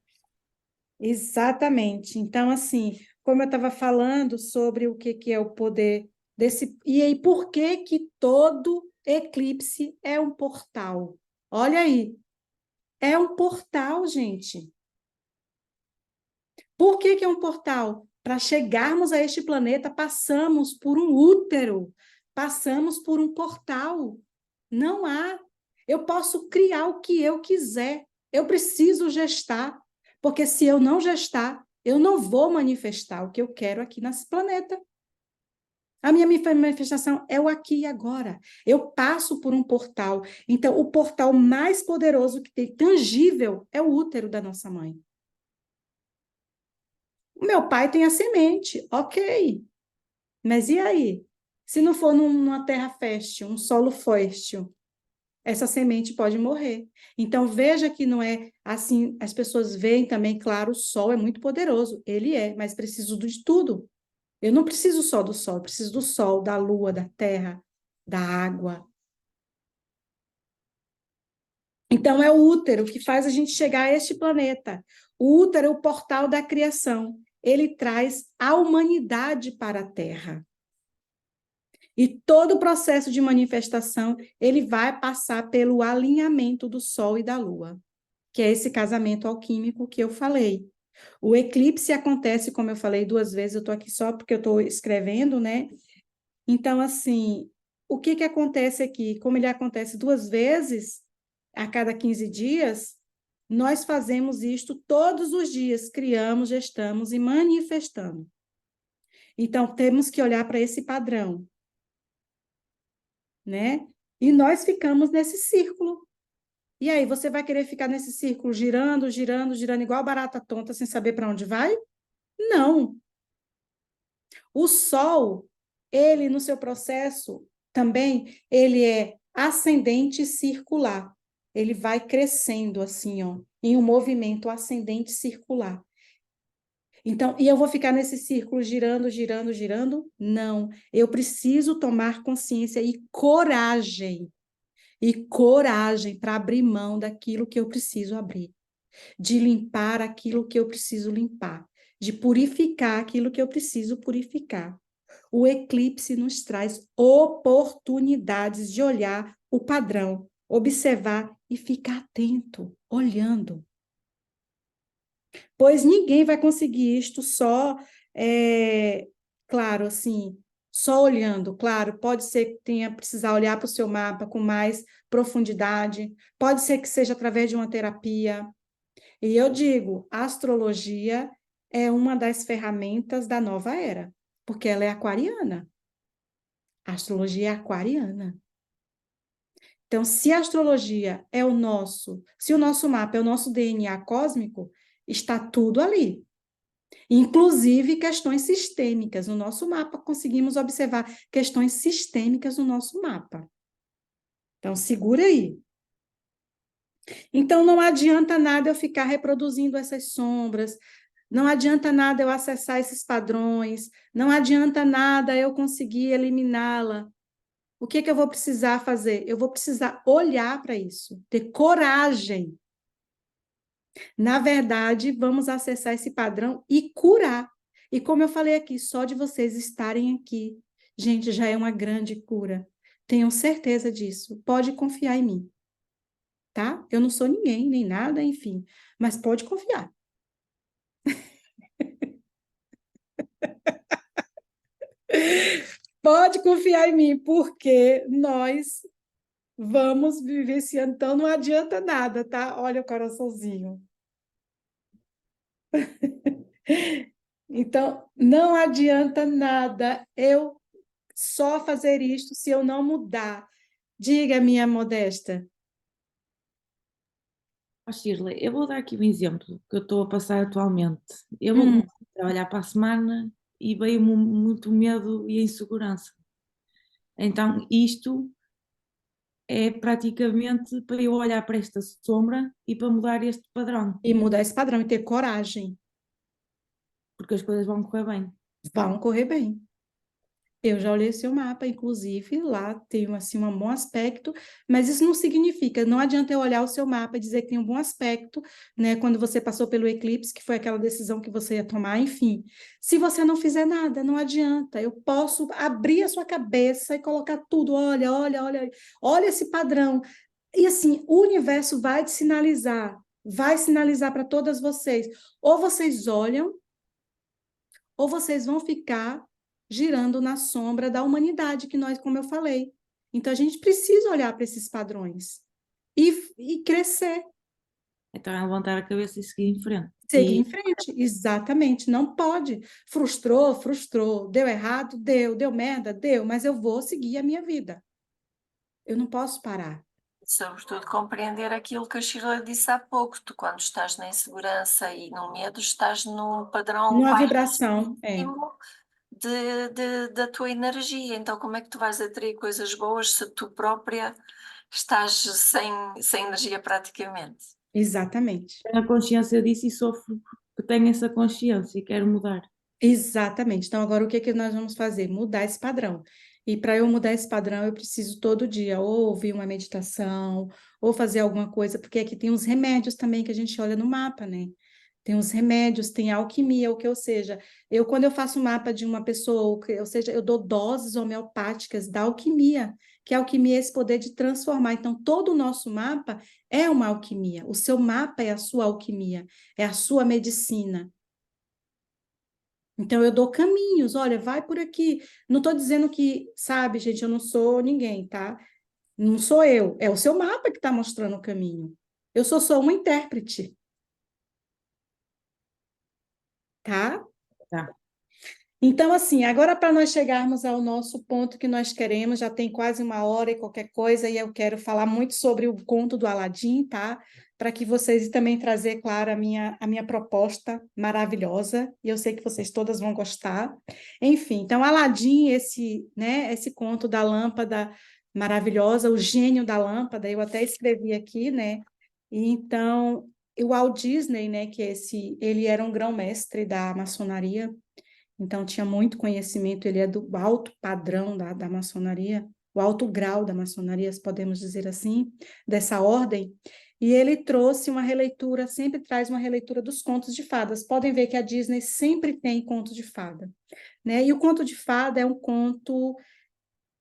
Exatamente. Então, assim, como eu estava falando sobre o que é o poder desse. E aí, por que que todo eclipse é um portal? Olha aí, é um portal, gente. Por que que é um portal? Para chegarmos a este planeta, passamos por um útero, passamos por um portal. Não há. Eu posso criar o que eu quiser. Eu preciso gestar, porque se eu não gestar, eu não vou manifestar o que eu quero aqui nesse planeta. A minha manifestação é o aqui e agora. Eu passo por um portal. Então, o portal mais poderoso que tem, tangível, é o útero da nossa mãe. O meu pai tem a semente, ok. Mas e aí? Se não for numa terra fértil, um solo fértil, essa semente pode morrer. Então, veja que não é assim, as pessoas veem também, claro, o sol é muito poderoso, ele é, mas preciso de tudo. Eu não preciso só do sol, eu preciso do sol, da lua, da terra, da água. Então, é o útero que faz a gente chegar a este planeta. O útero é o portal da criação. Ele traz a humanidade para a Terra. E todo o processo de manifestação, ele vai passar pelo alinhamento do Sol e da Lua, que é esse casamento alquímico que eu falei. O eclipse acontece, como eu falei 2 vezes, eu estou aqui só porque eu estou escrevendo, né? Então, assim, o que que acontece aqui? Como ele acontece 2 vezes a cada 15 dias, nós fazemos isto todos os dias, criamos, gestamos e manifestamos. Então, temos que olhar para esse padrão, né? E nós ficamos nesse círculo. E aí, você vai querer ficar nesse círculo girando, girando, girando, igual barata tonta, sem saber para onde vai? Não. O Sol, ele, no seu processo, também, ele é ascendente circular. Ele vai crescendo assim, ó, em um movimento ascendente circular. Então, e eu vou ficar nesse círculo girando, girando, girando? Não. Eu preciso tomar consciência e coragem para abrir mão daquilo que eu preciso abrir, de limpar aquilo que eu preciso limpar, de purificar aquilo que eu preciso purificar. O eclipse nos traz oportunidades de olhar o padrão, observar e ficar atento, olhando. Pois ninguém vai conseguir isto só, claro, assim, só olhando. Claro, pode ser que tenha precisar olhar para o seu mapa com mais profundidade, pode ser que seja através de uma terapia. E eu digo, a astrologia é uma das ferramentas da nova era, porque ela é aquariana. A astrologia é aquariana. Então, se a astrologia é o nosso, se o nosso mapa é o nosso DNA cósmico, está tudo ali. Inclusive questões sistêmicas. No nosso mapa, conseguimos observar questões sistêmicas no nosso mapa. Então, segura aí. Então, não adianta nada eu ficar reproduzindo essas sombras, não adianta nada eu acessar esses padrões, não adianta nada eu conseguir eliminá-la. O que que eu vou precisar fazer? Eu vou precisar olhar para isso, ter coragem Na verdade, vamos acessar esse padrão e curar. E como eu falei aqui, só de vocês estarem aqui, gente, já é uma grande cura. Tenham certeza disso. Pode confiar em mim, tá? Eu não sou ninguém, nem nada, enfim, mas pode confiar. Pode confiar em mim, porque nós vamos vivenciando, então não adianta nada, tá? Olha o coraçãozinho. Então, não adianta nada eu só fazer isto se eu não mudar. Diga, minha modesta. Shirley, eu vou dar aqui um exemplo que eu estou a passar atualmente. Eu vou Hum, começar a trabalhar para a semana e veio-me muito medo e insegurança. Então, isto é praticamente para eu olhar para esta sombra e para mudar este padrão, e mudar esse padrão e ter coragem. porque as coisas vão correr bem. Vão correr bem. Eu já olhei seu mapa, inclusive, lá tem assim, um bom aspecto, mas isso não significa, não adianta eu olhar o seu mapa e dizer que tem um bom aspecto, né? Quando você passou pelo eclipse, que foi aquela decisão que você ia tomar, enfim. Se você não fizer nada, não adianta. Eu posso abrir a sua cabeça e colocar tudo, olha, olha, olha, olha esse padrão. E assim, o universo vai sinalizar para todas vocês. Ou vocês olham ou vocês vão ficar girando na sombra da humanidade, que nós, como eu falei. Então, a gente precisa olhar para esses padrões e crescer, Então é levantar a cabeça e seguir em frente. seguir em frente. Exatamente, não pode. Frustrou, frustrou. Deu errado, deu merda, deu, mas eu vou seguir a minha vida. Eu não posso parar. Sobretudo compreender aquilo que a Sheila disse há pouco, tu quando estás na insegurança e no medo, estás no padrão Numa baixíssimo vibração, é. da tua energia, então como é que tu vais atrair coisas boas se tu própria estás sem energia praticamente? Exatamente. Tenho a consciência disso e sofro porque tenho essa consciência e quero mudar. Exatamente. Então, agora o que é que nós vamos fazer? Mudar esse padrão. E para eu mudar esse padrão, eu preciso todo dia ou ouvir uma meditação, ou fazer alguma coisa, porque aqui tem os remédios também que a gente olha no mapa, né? Tem os remédios, tem a alquimia, o que ou seja, eu quando eu faço o mapa de uma pessoa, ou seja, eu dou doses homeopáticas da alquimia, que a alquimia é esse poder de transformar. Então, todo o nosso mapa é uma alquimia. O seu mapa é a sua alquimia, é a sua medicina. Então, eu dou caminhos, olha, vai por aqui. Não estou dizendo que, sabe, gente, eu não sou ninguém, tá? Não sou eu, é o seu mapa que está mostrando o caminho. Eu sou só uma intérprete, tá? Tá. Então, assim, agora para nós chegarmos ao nosso ponto que nós queremos, já tem quase uma hora e qualquer coisa, e eu quero falar muito sobre o conto do Aladim, tá? Para que vocês também trazer, claro, a minha proposta maravilhosa, e eu sei que vocês todas vão gostar. Enfim, então, Aladim, esse conto da lâmpada maravilhosa, o gênio da lâmpada, eu até escrevi aqui, né? E então, o Walt Disney, né, ele era um grão-mestre da maçonaria, então, tinha muito conhecimento, ele é do alto padrão da maçonaria, o alto grau da maçonaria, se podemos dizer assim, dessa ordem, e ele trouxe uma releitura, sempre traz uma releitura dos contos de fadas. Podem ver que a Disney sempre tem conto de fada, né? E o conto de fada é um conto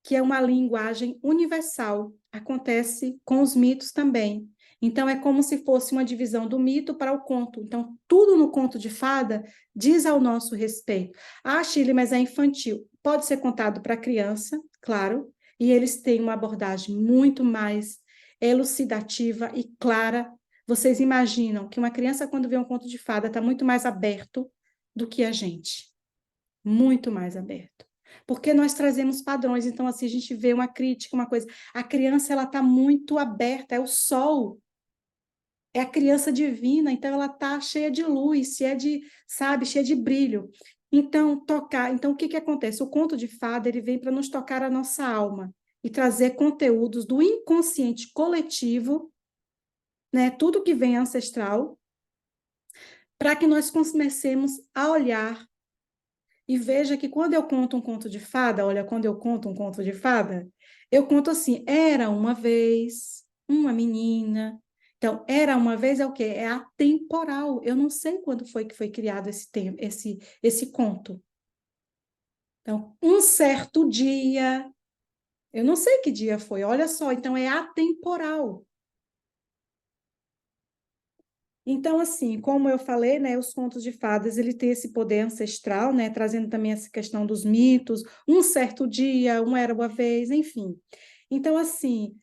que é uma linguagem universal, acontece com os mitos também. Então, é como se fosse uma divisão do mito para o conto. Então, tudo no conto de fada diz ao nosso respeito. Ah, Shirley, mas é infantil. Pode ser contado para criança, claro, e eles têm uma abordagem muito mais elucidativa e clara. Vocês imaginam que uma criança, quando vê um conto de fada, está muito mais aberto do que a gente. Muito mais aberto. Porque nós trazemos padrões, então assim a gente vê uma crítica, uma coisa. A criança ela está muito aberta, é o sol, é a criança divina, então ela está cheia de luz, cheia de, sabe, cheia de brilho. Então o que que acontece? O conto de fada ele vem para nos tocar a nossa alma e trazer conteúdos do inconsciente coletivo, né? Tudo que vem ancestral, para que nós comecemos a olhar. E veja que quando eu conto um conto de fada, olha, quando eu conto um conto de fada, eu conto assim: era uma vez uma menina Então, era uma vez é o quê? É atemporal. Eu não sei quando foi que foi criado esse conto. Então, um certo dia, eu não sei que dia foi, olha só, então é atemporal. Então, assim, como eu falei, né, os contos de fadas, ele tem esse poder ancestral, né, trazendo também essa questão dos mitos, um certo dia, uma era uma vez, enfim. Então, assim,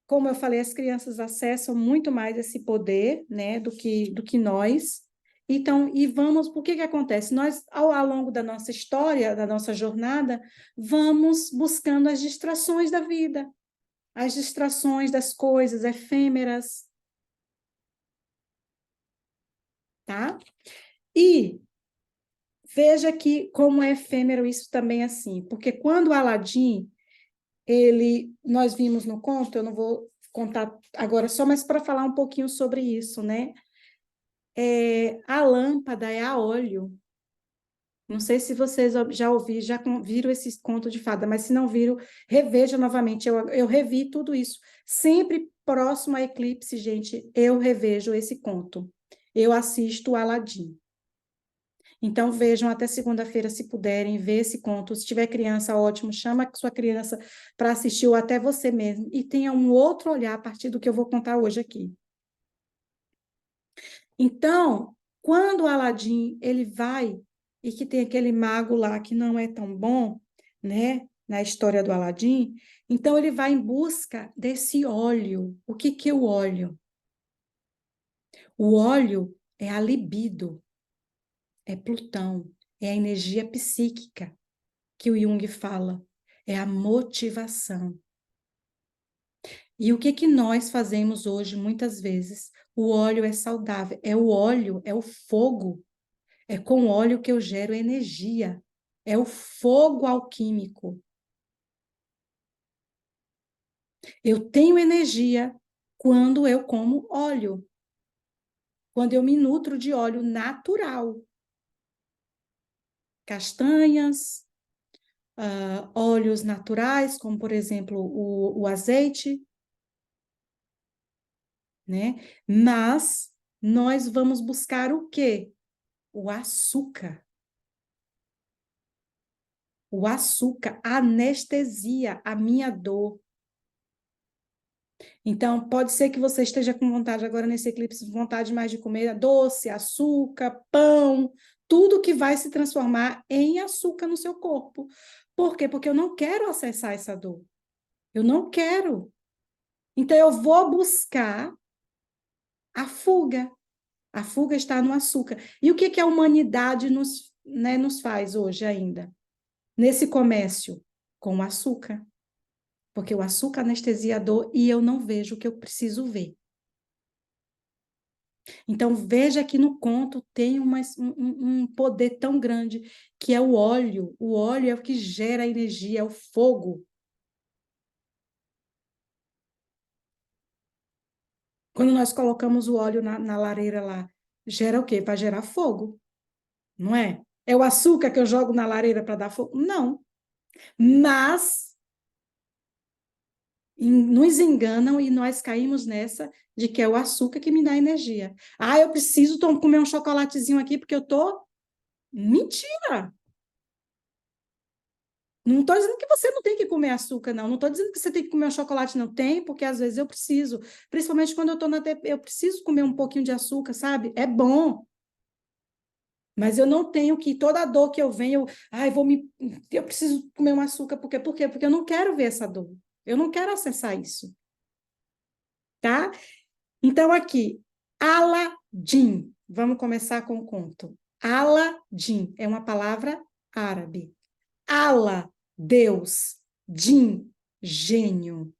como eu falei, as crianças acessam muito mais esse poder, né, do que nós. Então, e vamos, por que que acontece? Nós, ao longo da nossa história, da nossa jornada, vamos buscando as distrações da vida, as distrações das coisas efêmeras, tá? E veja que como é efêmero isso também assim, porque quando Aladim, nós vimos no conto, eu não vou contar agora só, mas para falar um pouquinho sobre isso, né? A lâmpada é a óleo. Não sei se vocês já ouviram, viram esse conto de fada, mas se não viram, reveja novamente. Eu revi tudo isso. Sempre próximo a eclipse, gente, eu revejo esse conto. Eu assisto Aladim. Então, vejam até segunda-feira, se puderem, ver esse conto. Se tiver criança, ótimo, chama a sua criança para assistir, ou até você mesmo, e tenha um outro olhar a partir do que eu vou contar hoje aqui. Então, quando o Aladim ele vai e que tem aquele mago lá que não é tão bom, né, na história do Aladim, então ele vai em busca desse óleo. O que que é o óleo? O óleo é a libido, é Plutão, é a energia psíquica que o Jung fala, é a motivação. E o que que nós fazemos hoje muitas vezes? O óleo é saudável, é o óleo, é o fogo. É com óleo que eu gero energia. É o fogo alquímico. Eu tenho energia quando eu como óleo. Quando eu me nutro de óleo natural. Castanhas, óleos naturais, como, por exemplo, o azeite, né? Mas nós vamos buscar o quê? O açúcar. O açúcar anestesia a minha dor. Então, pode ser que você esteja com vontade agora nesse eclipse, vontade mais de comer doce, açúcar, pão, tudo que vai se transformar em açúcar no seu corpo. Por quê? Porque eu não quero acessar essa dor. Eu não quero. Então, eu vou buscar a fuga. A fuga está no açúcar. E o que que a humanidade nos faz hoje ainda? Nesse comércio? Com o açúcar. Porque o açúcar anestesia a dor e eu não vejo o que eu preciso ver. Então, veja que no conto tem um poder tão grande que é o óleo. O óleo é o que gera a energia, é o fogo. Quando nós colocamos o óleo na lareira lá, gera o quê? Vai gerar fogo, não é? É o açúcar que eu jogo na lareira para dar fogo? Não. Mas nos enganam e nós caímos nessa de que é o açúcar que me dá energia. Ah, eu preciso comer um chocolatezinho aqui porque eu tô... Mentira! Não estou dizendo que você não tem que comer açúcar, não. Não estou dizendo que você tem que comer um chocolate, não tem, porque às vezes eu preciso. Principalmente quando eu estou na TP, eu preciso comer um pouquinho de açúcar, sabe? É bom. Mas eu não tenho que, toda a dor que eu venho, eu preciso comer um açúcar, por quê? Porque eu não quero ver essa dor. Eu não quero acessar isso, tá? Então, aqui, Aladim. Vamos começar com o conto. Aladim é uma palavra árabe. Ala, Deus, Din, gênio.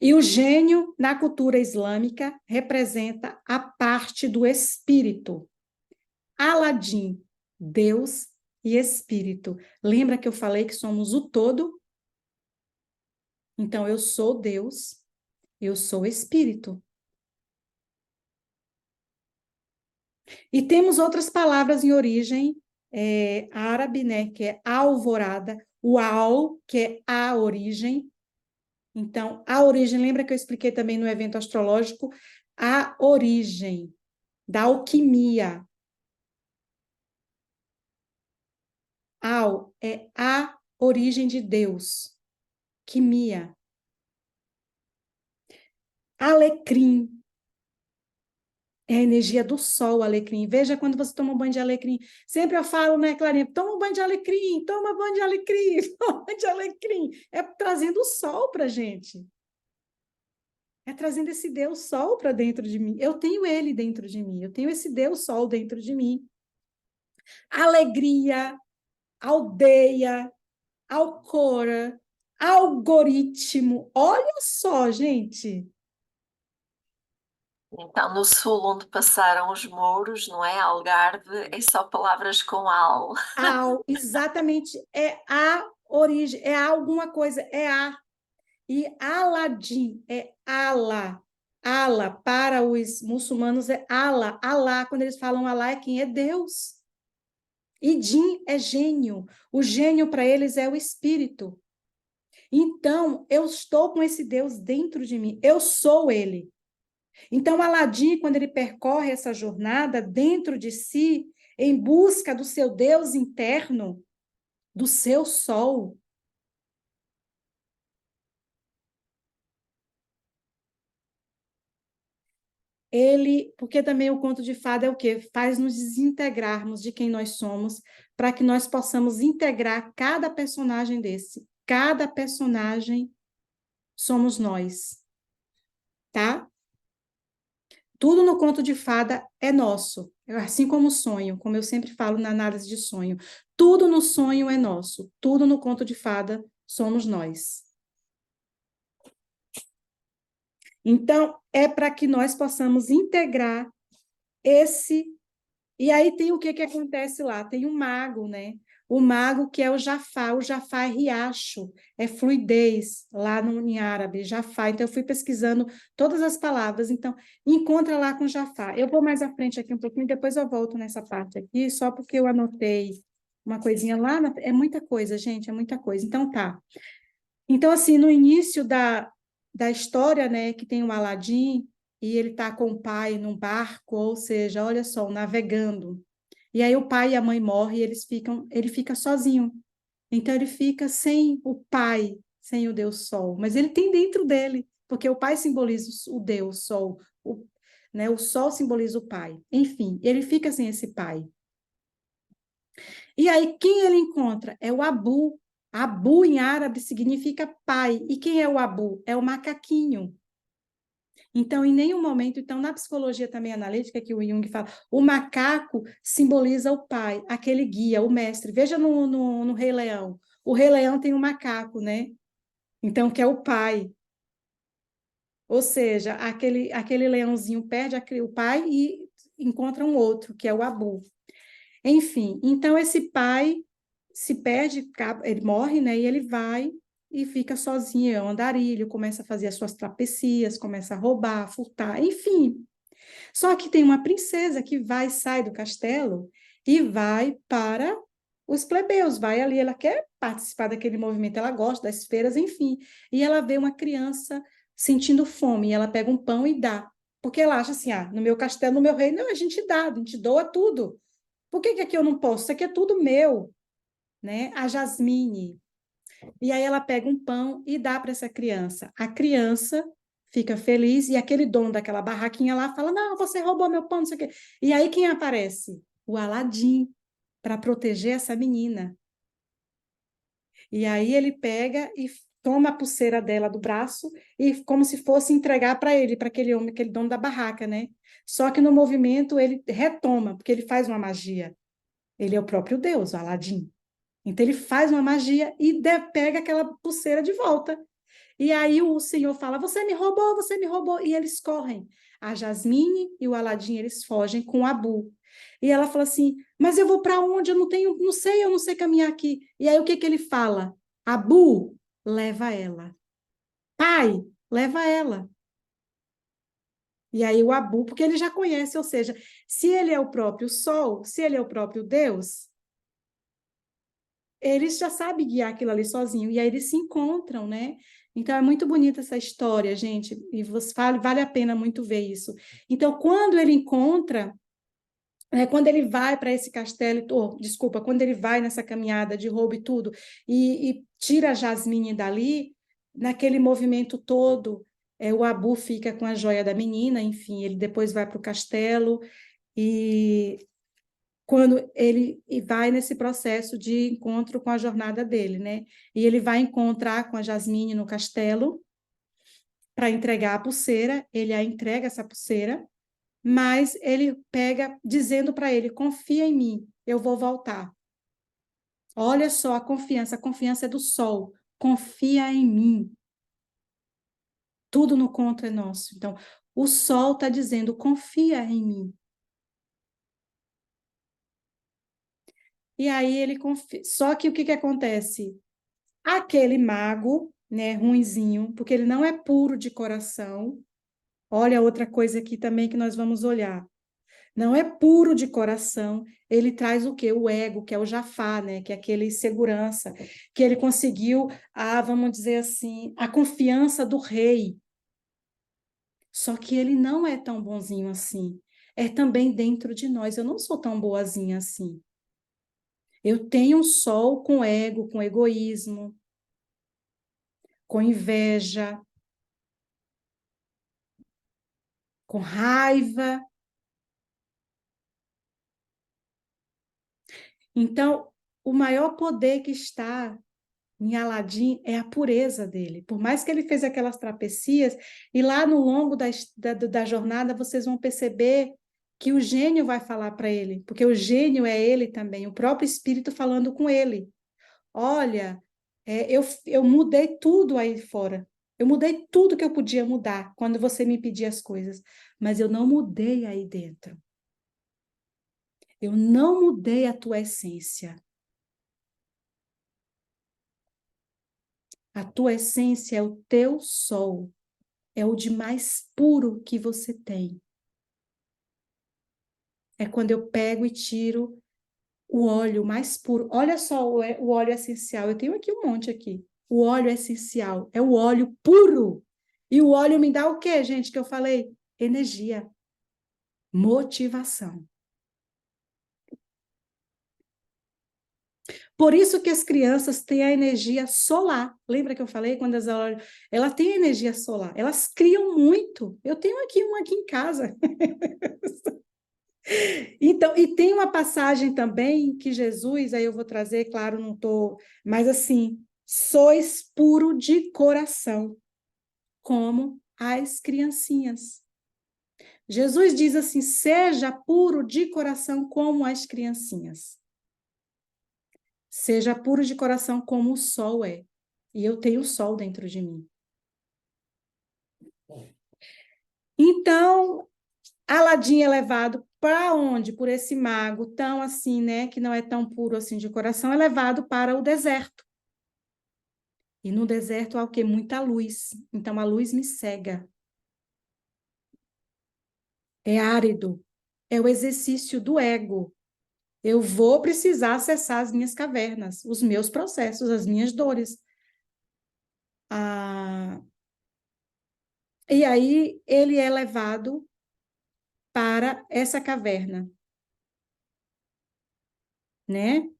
E o gênio, na cultura islâmica, representa a parte do espírito. Aladim, Deus e espírito. Lembra que eu falei que somos o todo? Então, eu sou Deus, eu sou espírito. E temos outras palavras em origem árabe, né, que é alvorada, o al, que é a origem, Então, a origem, lembra que eu expliquei também no evento astrológico, a origem da alquimia. Al é a origem de Deus. Quimia. Alecrim é a energia do sol, alecrim. Veja quando você toma um banho de alecrim. Sempre eu falo, né, Clarinha? Toma um banho de alecrim, toma um banho de alecrim, toma um banho de alecrim. É trazendo o sol para a gente. É trazendo esse Deus Sol para dentro de mim. Eu tenho ele dentro de mim. Eu tenho esse Deus Sol dentro de mim. Alegria, aldeia, alcora, algoritmo. Olha só, gente. Então, no sul, onde passaram os mouros, não é? Algarve, é só palavras com al. Exatamente. É a origem, é alguma coisa, é a. E Aladim é Allah. Allah, para os muçulmanos, é Allah. Allah, quando eles falam Allah, é quem? É Deus. E Din é gênio. O gênio para eles é o espírito. Então, eu estou com esse Deus dentro de mim. Eu sou ele. Então, Aladim, quando ele percorre essa jornada dentro de si, em busca do seu Deus interno, do seu sol, ele, porque também o conto de fada é o quê? Faz nos desintegrarmos de quem nós somos, para que nós possamos integrar cada personagem desse. Cada personagem somos nós, tá? Tudo no conto de fada é nosso, assim como o sonho, como eu sempre falo na análise de sonho. Tudo no sonho é nosso, tudo no conto de fada somos nós. Então, é para que nós possamos integrar esse. E aí tem o que acontece lá? Tem um mago, né? O mago que é o Jafá é riacho, é fluidez, lá no, em árabe, Jafá. Então, eu fui pesquisando todas as palavras, então, encontra lá com Jafá. Eu vou mais à frente aqui um pouquinho, depois eu volto nessa parte aqui, só porque eu anotei uma coisinha lá, é muita coisa, gente, é muita coisa. Então, tá. Então, assim, no início da história, né, que tem o Aladim, e ele está com o pai num barco, ou seja, olha só, navegando. E aí o pai e a mãe morrem e ele fica sozinho. Então ele fica sem o pai, sem o Deus Sol, mas ele tem dentro dele, porque o pai simboliza o Deus Sol, né, o Sol simboliza o pai. Enfim, ele fica sem esse pai. E aí quem ele encontra? É o Abu. Abu em árabe significa pai. E quem é o Abu? É o macaquinho. Então, em nenhum momento, então, na psicologia também analítica, que o Jung fala, o macaco simboliza o pai, aquele guia, o mestre. Veja no Rei Leão. O Rei Leão tem um macaco, né? Então, que é o pai. Ou seja, aquele leãozinho perde o pai e encontra um outro, que é o Abu. Enfim, então esse pai se perde, ele morre, né? E ele vai e fica sozinho, é um andarilho, começa a fazer as suas travessias, começa a roubar, furtar, enfim. Só que tem uma princesa que sai do castelo e vai para os plebeus, vai ali, ela quer participar daquele movimento, ela gosta das feiras, enfim. E ela vê uma criança sentindo fome, e ela pega um pão e dá. Porque ela acha assim, no meu castelo, no meu reino, não, a gente dá, a gente doa tudo. Por que aqui eu não posso? Isso aqui é tudo meu, né? A Jasmine. E aí ela pega um pão e dá para essa criança. A criança fica feliz e aquele dono daquela barraquinha lá fala: "Não, você roubou meu pão, não sei o quê". E aí quem aparece? O Aladim, para proteger essa menina. E aí ele pega e toma a pulseira dela do braço e como se fosse entregar para ele, para aquele homem, aquele dono da barraca, né? Só que no movimento ele retoma, porque ele faz uma magia. Ele é o próprio Deus, o Aladim. Então ele faz uma magia e pega aquela pulseira de volta. E aí o senhor fala: você me roubou, você me roubou. E eles correm. A Jasmine e o Aladim, eles fogem com o Abu. E ela fala assim: mas eu vou para onde? Eu não sei caminhar aqui. E aí o que ele fala? Abu, leva ela. Pai, leva ela. E aí o Abu, porque ele já conhece, ou seja, se ele é o próprio Sol, se ele é o próprio Deus, eles já sabem guiar aquilo ali sozinho. E aí eles se encontram, né? Então, é muito bonita essa história, gente, e vale a pena muito ver isso. Então, quando ele encontra, quando ele vai para esse castelo, desculpa, quando ele vai nessa caminhada de roubo e tudo, e tira a Jasmine dali, naquele movimento todo, o Abu fica com a joia da menina, enfim, ele depois vai para o castelo, e quando ele vai nesse processo de encontro com a jornada dele, né? E ele vai encontrar com a Jasmine no castelo para entregar a pulseira, ele a entrega essa pulseira, mas ele pega dizendo para ele: confia em mim, eu vou voltar. Olha só a confiança é do sol, confia em mim. Tudo no conto é nosso. Então, o sol está dizendo: confia em mim. E aí ele confia. Só que o que acontece? Aquele mago, né, ruinzinho, porque ele não é puro de coração. Olha outra coisa aqui também que nós vamos olhar. Não é puro de coração, ele traz o quê? O ego, que é o Jafar, né? Que é aquele segurança, que ele conseguiu, vamos dizer assim, a confiança do rei. Só que ele não é tão bonzinho assim. É também dentro de nós. Eu não sou tão boazinha assim. Eu tenho um sol com ego, com egoísmo, com inveja, com raiva. Então, o maior poder que está em Aladim é a pureza dele. Por mais que ele fez aquelas trapecias, e lá no longo da jornada vocês vão perceber que o gênio vai falar para ele, porque o gênio é ele também, o próprio espírito falando com ele. Olha, eu mudei tudo aí fora. Eu mudei tudo que eu podia mudar quando você me pedia as coisas, mas eu não mudei aí dentro. Eu não mudei a tua essência. A tua essência é o teu sol, é o de mais puro que você tem. É quando eu pego e tiro o óleo mais puro. Olha só o óleo essencial. Eu tenho aqui um monte aqui. O óleo essencial é o óleo puro. E o óleo me dá o quê, gente, que eu falei? Energia, motivação. Por isso que as crianças têm a energia solar. Lembra que eu falei quando ela tem energia solar. Elas criam muito. Eu tenho aqui uma aqui em casa. Então, e tem uma passagem também que Jesus, aí eu vou trazer, claro, não estou, mas assim, sois puro de coração, como as criancinhas. Jesus diz assim: seja puro de coração como as criancinhas. Seja puro de coração como o sol é. E eu tenho o sol dentro de mim. Então, Aladim é levado para onde? Por esse mago tão assim, né, que não é tão puro assim de coração, é levado para o deserto. E no deserto há o quê? Muita luz. Então a luz me cega. É árido. É o exercício do ego. Eu vou precisar acessar as minhas cavernas, os meus processos, as minhas dores. E aí ele é levado para essa caverna, né?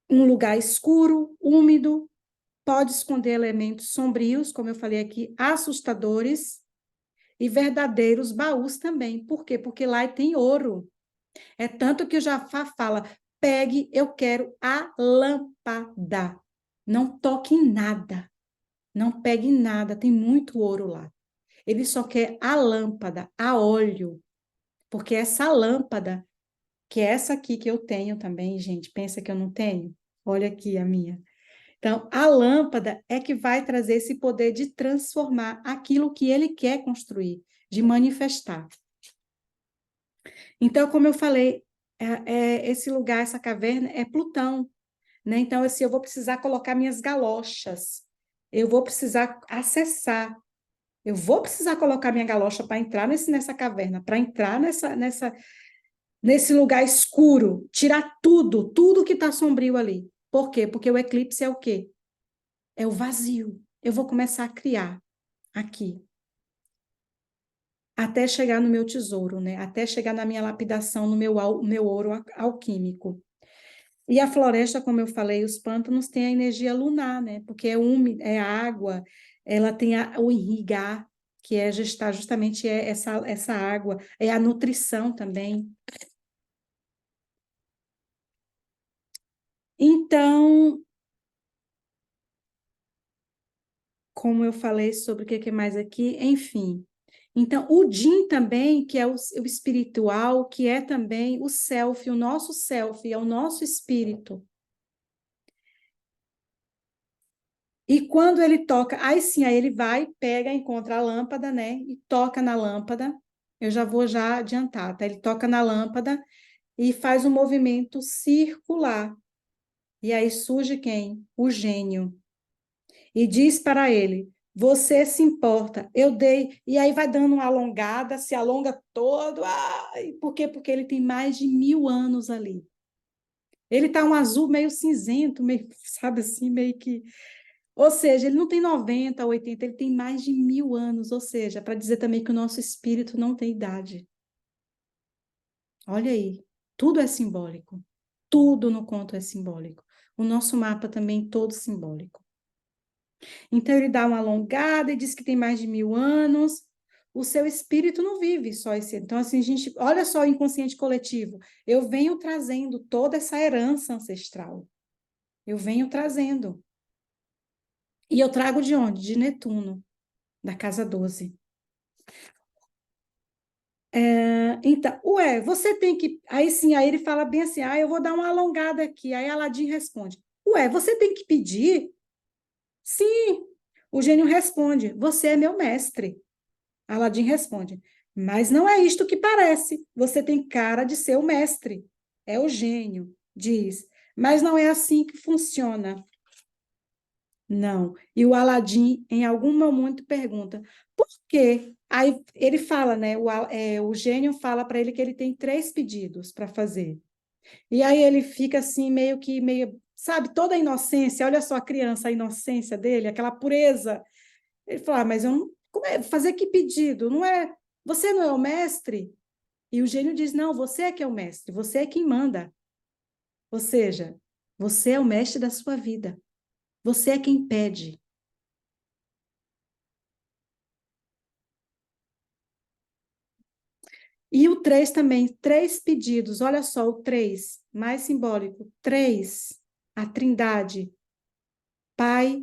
Um lugar escuro, úmido, pode esconder elementos sombrios, como eu falei aqui, assustadores, e verdadeiros baús também. Por quê? Porque lá tem ouro. É tanto que o Jafar fala: pegue, eu quero a lâmpada. Não toque em nada. Não pegue em nada, tem muito ouro lá. Ele só quer a lâmpada, a óleo. Porque essa lâmpada, que é essa aqui que eu tenho também, gente, pensa que eu não tenho? Olha aqui a minha. Então, a lâmpada é que vai trazer esse poder de transformar aquilo que ele quer construir, de manifestar. Então, como eu falei, esse lugar, essa caverna, é Plutão, né? Então, assim, eu vou precisar colocar minhas galochas, eu vou precisar acessar, eu vou precisar colocar minha galocha para entrar nessa caverna, para entrar nesse lugar escuro, tirar tudo que está sombrio ali. Por quê? Porque o eclipse é o quê? é o vazio. Eu vou começar a criar aqui, até chegar no meu tesouro, né? Até chegar na minha lapidação, no meu ouro alquímico. E a floresta, como eu falei, os pântanos têm a energia lunar, né? Porque é úmido, é água, ela tem o irrigar, que é gestar justamente essa água, é a nutrição também. Então, como eu falei sobre o que é mais aqui, enfim. Então, o Jin também, que é o espiritual, que é também o self, o nosso self, é o nosso espírito. E quando ele toca, aí sim, aí ele vai, pega, encontra a lâmpada, né? E toca na lâmpada. Eu já vou já adiantar, tá? Ele toca na lâmpada e faz um movimento circular. E aí surge quem? O gênio. E diz para ele: Você se importa? Eu dei. E aí vai dando uma alongada, se alonga todo. Ai, por quê? Porque ele tem mais de 1000 anos ali. Ele tá um azul meio cinzento, meio, sabe assim, meio que. Ou seja, ele não tem 90, 80, ele tem mais de 1000 anos. Ou seja, para dizer também que o nosso espírito não tem idade. Olha aí, tudo é simbólico. Tudo no conto é simbólico. O nosso mapa também todo simbólico. Então ele dá uma alongada e diz que tem mais de 1000 anos. O seu espírito não vive só esse. Então, assim, a gente, olha só o inconsciente coletivo. Eu venho trazendo toda essa herança ancestral. Eu venho trazendo. E eu trago de onde? De Netuno, da casa 12. Então, ué, você tem que. Aí sim, aí ele fala bem assim: eu vou dar uma alongada aqui. Aí Aladim responde: Ué, você tem que pedir? Sim. O gênio responde: Você é meu mestre. Aladim responde: Mas não é isto que parece. Você tem cara de ser o mestre. É o gênio, diz. Mas não é assim que funciona. Não. E o Aladim, em algum momento, pergunta: por quê? Aí ele fala, né? O gênio fala para ele que ele tem 3 pedidos para fazer. E aí ele fica assim, meio, sabe, toda a inocência. Olha só a criança, a inocência dele, aquela pureza. Ele fala: mas eu não. Como é? Fazer que pedido? Não é. Você não é o mestre? E o gênio diz: não, você é que é o mestre, você é quem manda. Ou seja, você é o mestre da sua vida. Você é quem pede. E o 3 também, 3 pedidos. Olha só, o 3, mais simbólico. 3, a trindade. Pai,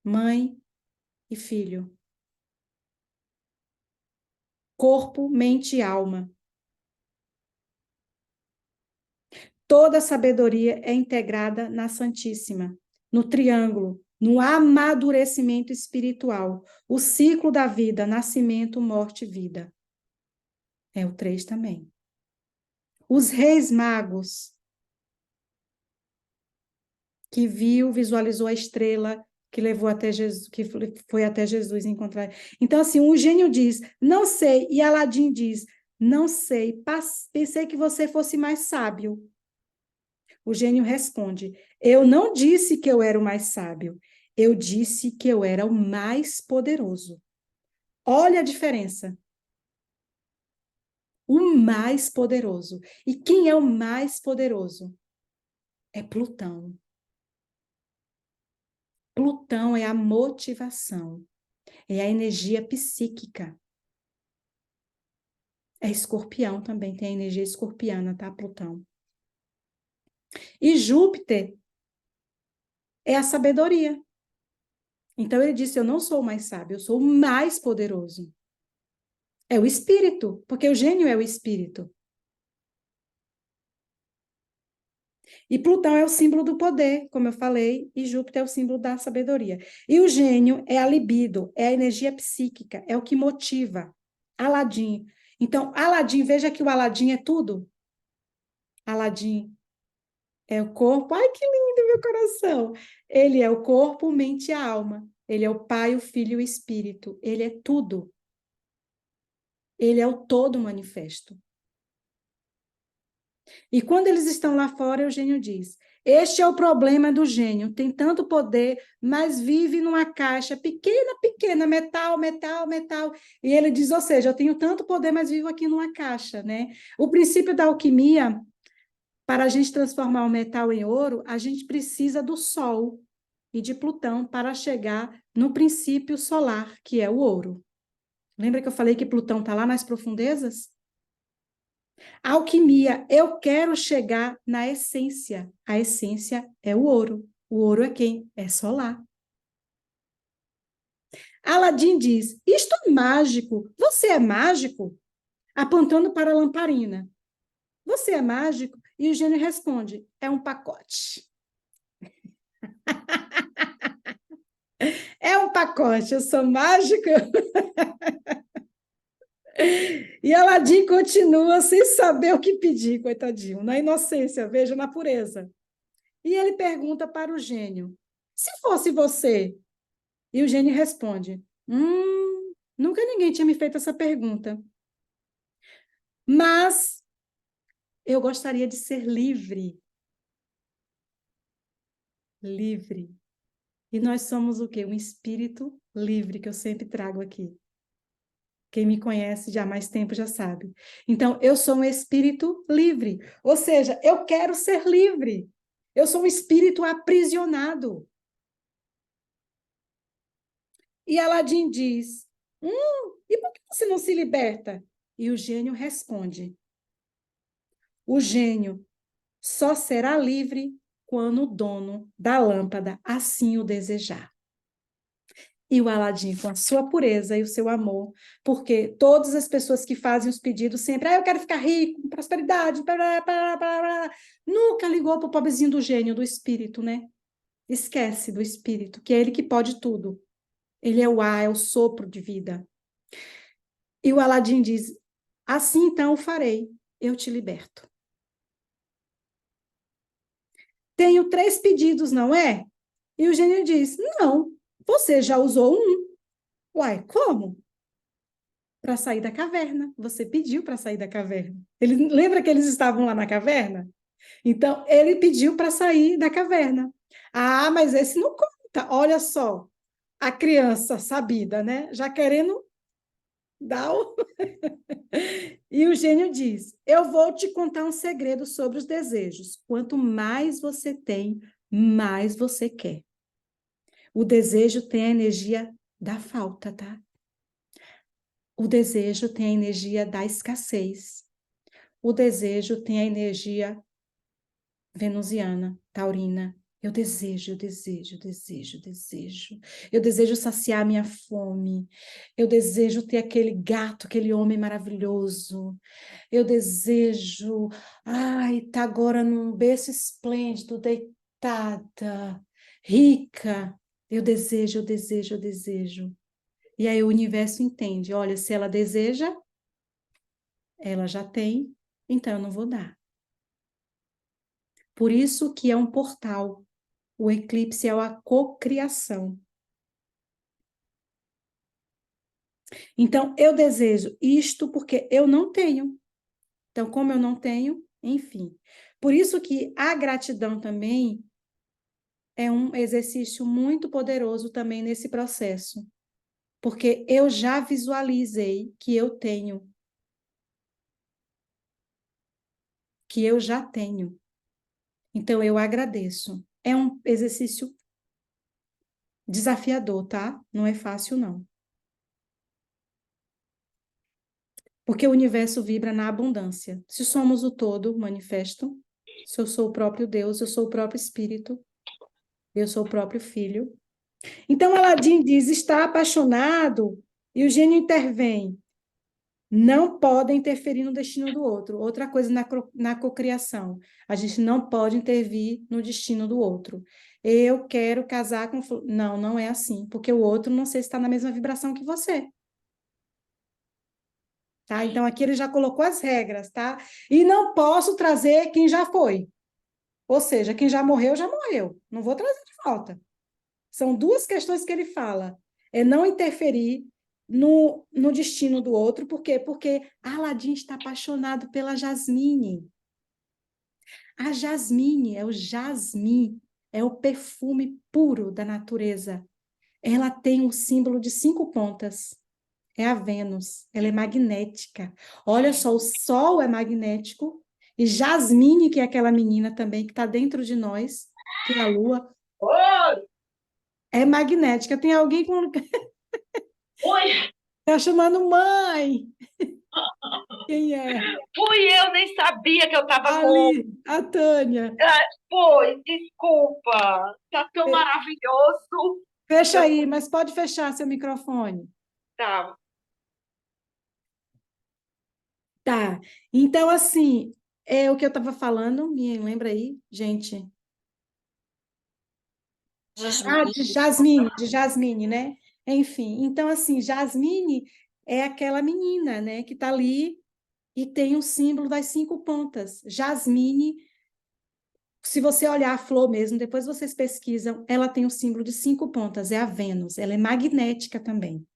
mãe e filho. Corpo, mente e alma. Toda a sabedoria é integrada na Santíssima, no triângulo, no amadurecimento espiritual. O ciclo da vida, nascimento, morte e vida. É o 3 também. Os reis magos, que visualizou a estrela que levou até Jesus, que foi até Jesus encontrar. Então, assim, o gênio diz, não sei, e Aladim diz, não sei, pensei que você fosse mais sábio. O gênio responde, eu não disse que eu era o mais sábio, eu disse que eu era o mais poderoso. Olha a diferença. O mais poderoso. E quem é o mais poderoso? É Plutão. Plutão é a motivação, é a energia psíquica. É Escorpião também, tem a energia escorpiana, tá, Plutão? E Júpiter é a sabedoria. Então ele disse: Eu não sou o mais sábio, eu sou o mais poderoso. É o espírito, porque o gênio é o espírito. E Plutão é o símbolo do poder, como eu falei, e Júpiter é o símbolo da sabedoria. E o gênio é a libido, é a energia psíquica, é o que motiva. Aladim. Então, Aladim, veja que o Aladim é tudo. Aladim é o corpo. Ai, que lindo, meu coração! Ele é o corpo, mente e a alma. Ele é o Pai, o Filho e o Espírito. Ele é tudo. Ele é o todo manifesto. E quando eles estão lá fora, Eugênio diz: este é o problema do gênio, tem tanto poder, mas vive numa caixa pequena, pequena, metal, metal, metal. E ele diz, ou seja, eu tenho tanto poder, mas vivo aqui numa caixa, né? O princípio da alquimia, para a gente transformar o metal em ouro, a gente precisa do Sol e de Plutão para chegar no princípio solar, que é o ouro. Lembra que eu falei que Plutão está lá nas profundezas? Alquimia, eu quero chegar na essência. A essência é o ouro. O ouro é quem? É solar. Aladim diz: isto é mágico. Você é mágico? Apontando para a lamparina. Você é mágico? E o gênio responde: é um pacote. É um pacote, eu sou mágico. E Aladim continua sem saber o que pedir, coitadinho, na inocência, veja, na pureza. E ele pergunta para o gênio: se fosse você? E o gênio responde: nunca ninguém tinha me feito essa pergunta. Mas eu gostaria de ser livre. Livre. E nós somos o quê? Um espírito livre, que eu sempre trago aqui. Quem me conhece já há mais tempo já sabe. Então, eu sou um espírito livre. Ou seja, eu quero ser livre. Eu sou um espírito aprisionado. E Aladim diz: e por que você não se liberta? E o gênio responde: o gênio só será livre quando o dono da lâmpada assim o desejar. E o Aladim, com a sua pureza e o seu amor, porque todas as pessoas que fazem os pedidos sempre, eu quero ficar rico, prosperidade, nunca ligou para o pobrezinho do gênio, do espírito, né? Esquece do espírito, que é ele que pode tudo. Ele é o ar, é o sopro de vida. E o Aladim diz: assim então o farei, eu te liberto. Tenho 3 pedidos, não é? E o gênio diz: não, você já usou um. Uai, como? Para sair da caverna. Você pediu para sair da caverna. Ele lembra que eles estavam lá na caverna? Então, ele pediu para sair da caverna. Ah, mas esse não conta. Olha só, a criança sabida, né? Já querendo dar o... E o gênio diz: eu vou te contar um segredo sobre os desejos. Quanto mais você tem, mais você quer. O desejo tem a energia da falta, tá? O desejo tem a energia da escassez. O desejo tem a energia venusiana, taurina. Eu desejo, eu desejo, eu desejo, eu desejo. Eu desejo saciar minha fome. Eu desejo ter aquele gato, aquele homem maravilhoso. Eu desejo, tá agora num berço esplêndido, deitada, rica. Eu desejo, eu desejo, eu desejo. E aí o universo entende, olha, se ela deseja, ela já tem, então eu não vou dar. Por isso que é um portal. O eclipse é a cocriação. Então, eu desejo isto porque eu não tenho. Então, como eu não tenho, enfim. Por isso que a gratidão também é um exercício muito poderoso também nesse processo. Porque eu já visualizei que eu tenho. Que eu já tenho. Então, eu agradeço. É um exercício desafiador, tá? Não é fácil, não. Porque o universo vibra na abundância. Se somos o todo, manifesto. Se eu sou o próprio Deus, eu sou o próprio Espírito, eu sou o próprio Filho. Então, Aladim diz, está apaixonado, e o gênio intervém. Não podem interferir no destino do outro. Outra coisa na cocriação. A gente não pode intervir no destino do outro. Eu quero casar com... Não, não é assim, porque o outro não sei se está na mesma vibração que você. Tá? Então, aqui ele já colocou as regras, tá? E não posso trazer quem já foi. Ou seja, quem já morreu, já morreu. Não vou trazer de volta. São 2 questões que ele fala. É não interferir no destino do outro. Por quê? Porque Aladim está apaixonado pela Jasmine. A jasmine, é o jasmim, é o perfume puro da natureza. Ela tem um símbolo de 5 pontas. É a Vênus, ela é magnética. Olha só, o Sol é magnético, e Jasmine, que é aquela menina também que está dentro de nós, que é a Lua, Oi, é magnética. Tem alguém com... oi, tá chamando mãe. Quem é? fui eu, nem sabia que eu estava com. Ali, a Tânia. Foi, desculpa, tá tão Fe- maravilhoso. Fecha Eu, aí, mas pode fechar seu microfone. tá, Tá. Então, assim, é o que eu estava falando, me lembra aí, gente. Ah, Jasmine. De Jasmine, né? Enfim, então assim, Jasmine é aquela menina, né, que está ali e tem o símbolo das 5 pontas. Jasmine, se você olhar a flor mesmo, depois vocês pesquisam, ela tem o símbolo de 5 pontas, é a Vênus, ela é magnética também.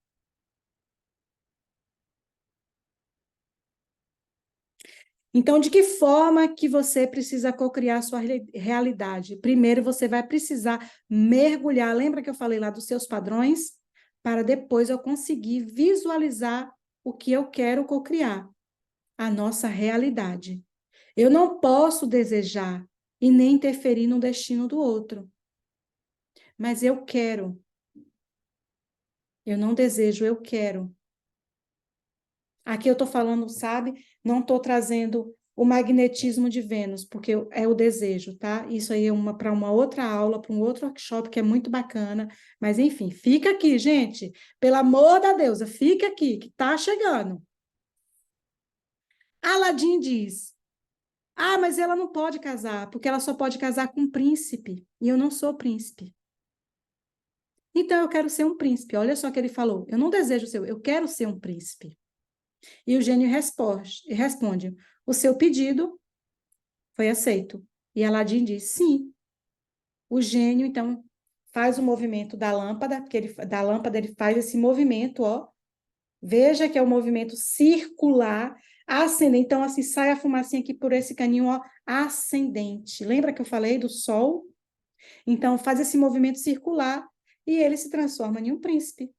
Então, de que forma que você precisa cocriar a sua realidade? Primeiro, você vai precisar mergulhar, lembra que eu falei lá dos seus padrões? Para depois eu conseguir visualizar o que eu quero cocriar, a nossa realidade. Eu não posso desejar e nem interferir no destino do outro, mas eu quero. Eu não desejo, eu quero. Aqui eu estou falando, sabe? Não estou trazendo o magnetismo de Vênus, porque é o desejo, tá? Isso aí é para uma outra aula, para um outro workshop que é muito bacana. Mas, enfim, fica aqui, gente. Pelo amor da deusa, fica aqui, que tá chegando. Aladim diz: Ah, mas ela não pode casar, porque ela só pode casar com um príncipe. E eu não sou príncipe. Então eu quero ser um príncipe. Olha só o que ele falou. Eu não desejo ser, eu quero ser um príncipe. E o gênio responde: O seu pedido foi aceito. E Aladim diz: sim. O gênio, então, faz o movimento da lâmpada, porque da lâmpada ele faz esse movimento, ó. Veja que é o movimento circular, ascendente. Então, assim, sai a fumacinha aqui por esse caninho, ó, ascendente. Lembra que eu falei do Sol? Então, faz esse movimento circular e ele se transforma em um príncipe.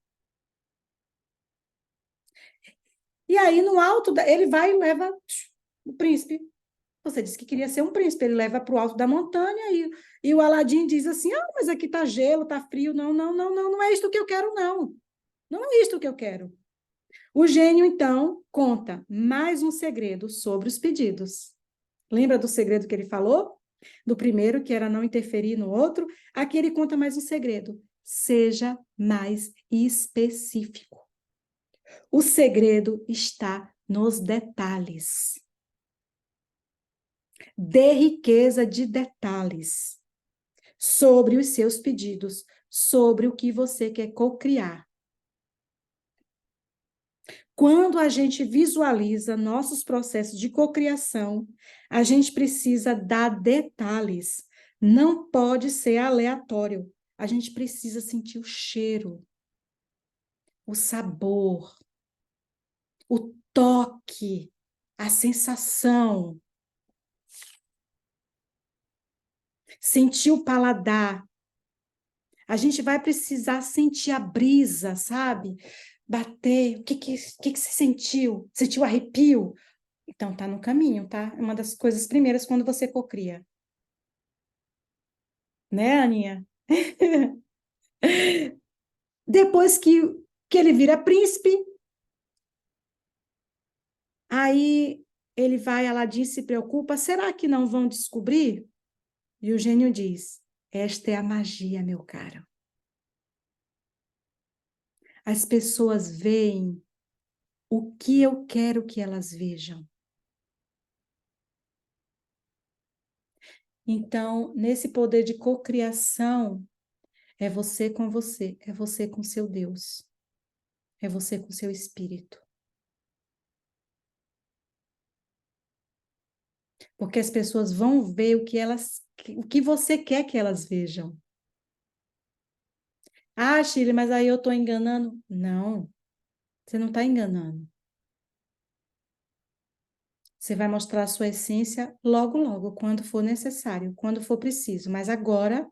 E aí, no alto, ele vai e leva o príncipe. Você disse que queria ser um príncipe, ele leva para o alto da montanha e o Aladim diz assim: Ah, mas aqui tá gelo, tá frio. Não, não, não, não, não é isto que eu quero, não. Não é isto que eu quero. O gênio, então, conta mais um segredo sobre os pedidos. Lembra do segredo que ele falou? Do primeiro, que era não interferir no outro. Aqui ele conta mais um segredo. Seja mais específico. O segredo está nos detalhes. Dê riqueza de detalhes sobre os seus pedidos, sobre o que você quer cocriar. Quando a gente visualiza nossos processos de cocriação, a gente precisa dar detalhes. Não pode ser aleatório. A gente precisa sentir o cheiro, o sabor, o toque, a sensação, sentir o paladar. A gente vai precisar sentir a brisa, sabe? Bater. O que você sentiu? Sentiu arrepio? Então, tá no caminho, tá? É uma das coisas primeiras quando você cocria. Né, Aninha? Depois que ele vira príncipe, aí ele vai, Aladim se preocupa, será que não vão descobrir? E o gênio diz, esta é a magia, meu caro. As pessoas veem o que eu quero que elas vejam. Então, nesse poder de cocriação, é você, é você com seu Deus, é você com seu espírito. Porque as pessoas vão ver o que você quer que elas vejam. Ah, Shirley, mas aí eu estou enganando. Não, você não está enganando. Você vai mostrar a sua essência logo, logo, quando for necessário, quando for preciso. Mas agora,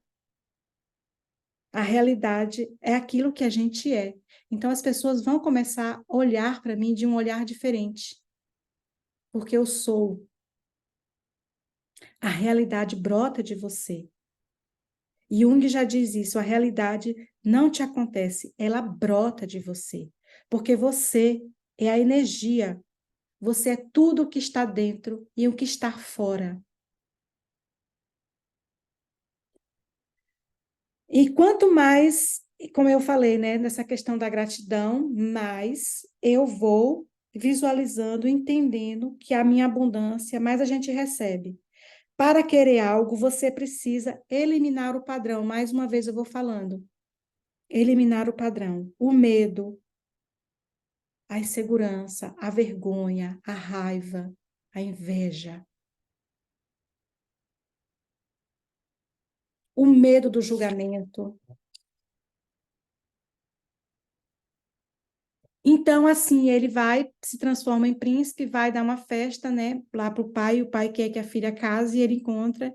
a realidade é aquilo que a gente é. Então, as pessoas vão começar a olhar para mim de um olhar diferente. Porque eu sou. A realidade brota de você. Jung já diz isso, a realidade não te acontece, ela brota de você. Porque você é a energia, você é tudo o que está dentro e o que está fora. E quanto mais, como eu falei, né, nessa questão da gratidão, mais eu vou visualizando, entendendo que a minha abundância, mais a gente recebe. Para querer algo, você precisa eliminar o padrão. Mais uma vez eu vou falando. Eliminar o padrão. O medo, a insegurança, a vergonha, a raiva, a inveja. O medo do julgamento. Então, assim, ele vai, se transforma em príncipe, vai dar uma festa, né, lá para o pai quer que a filha case, e ele encontra,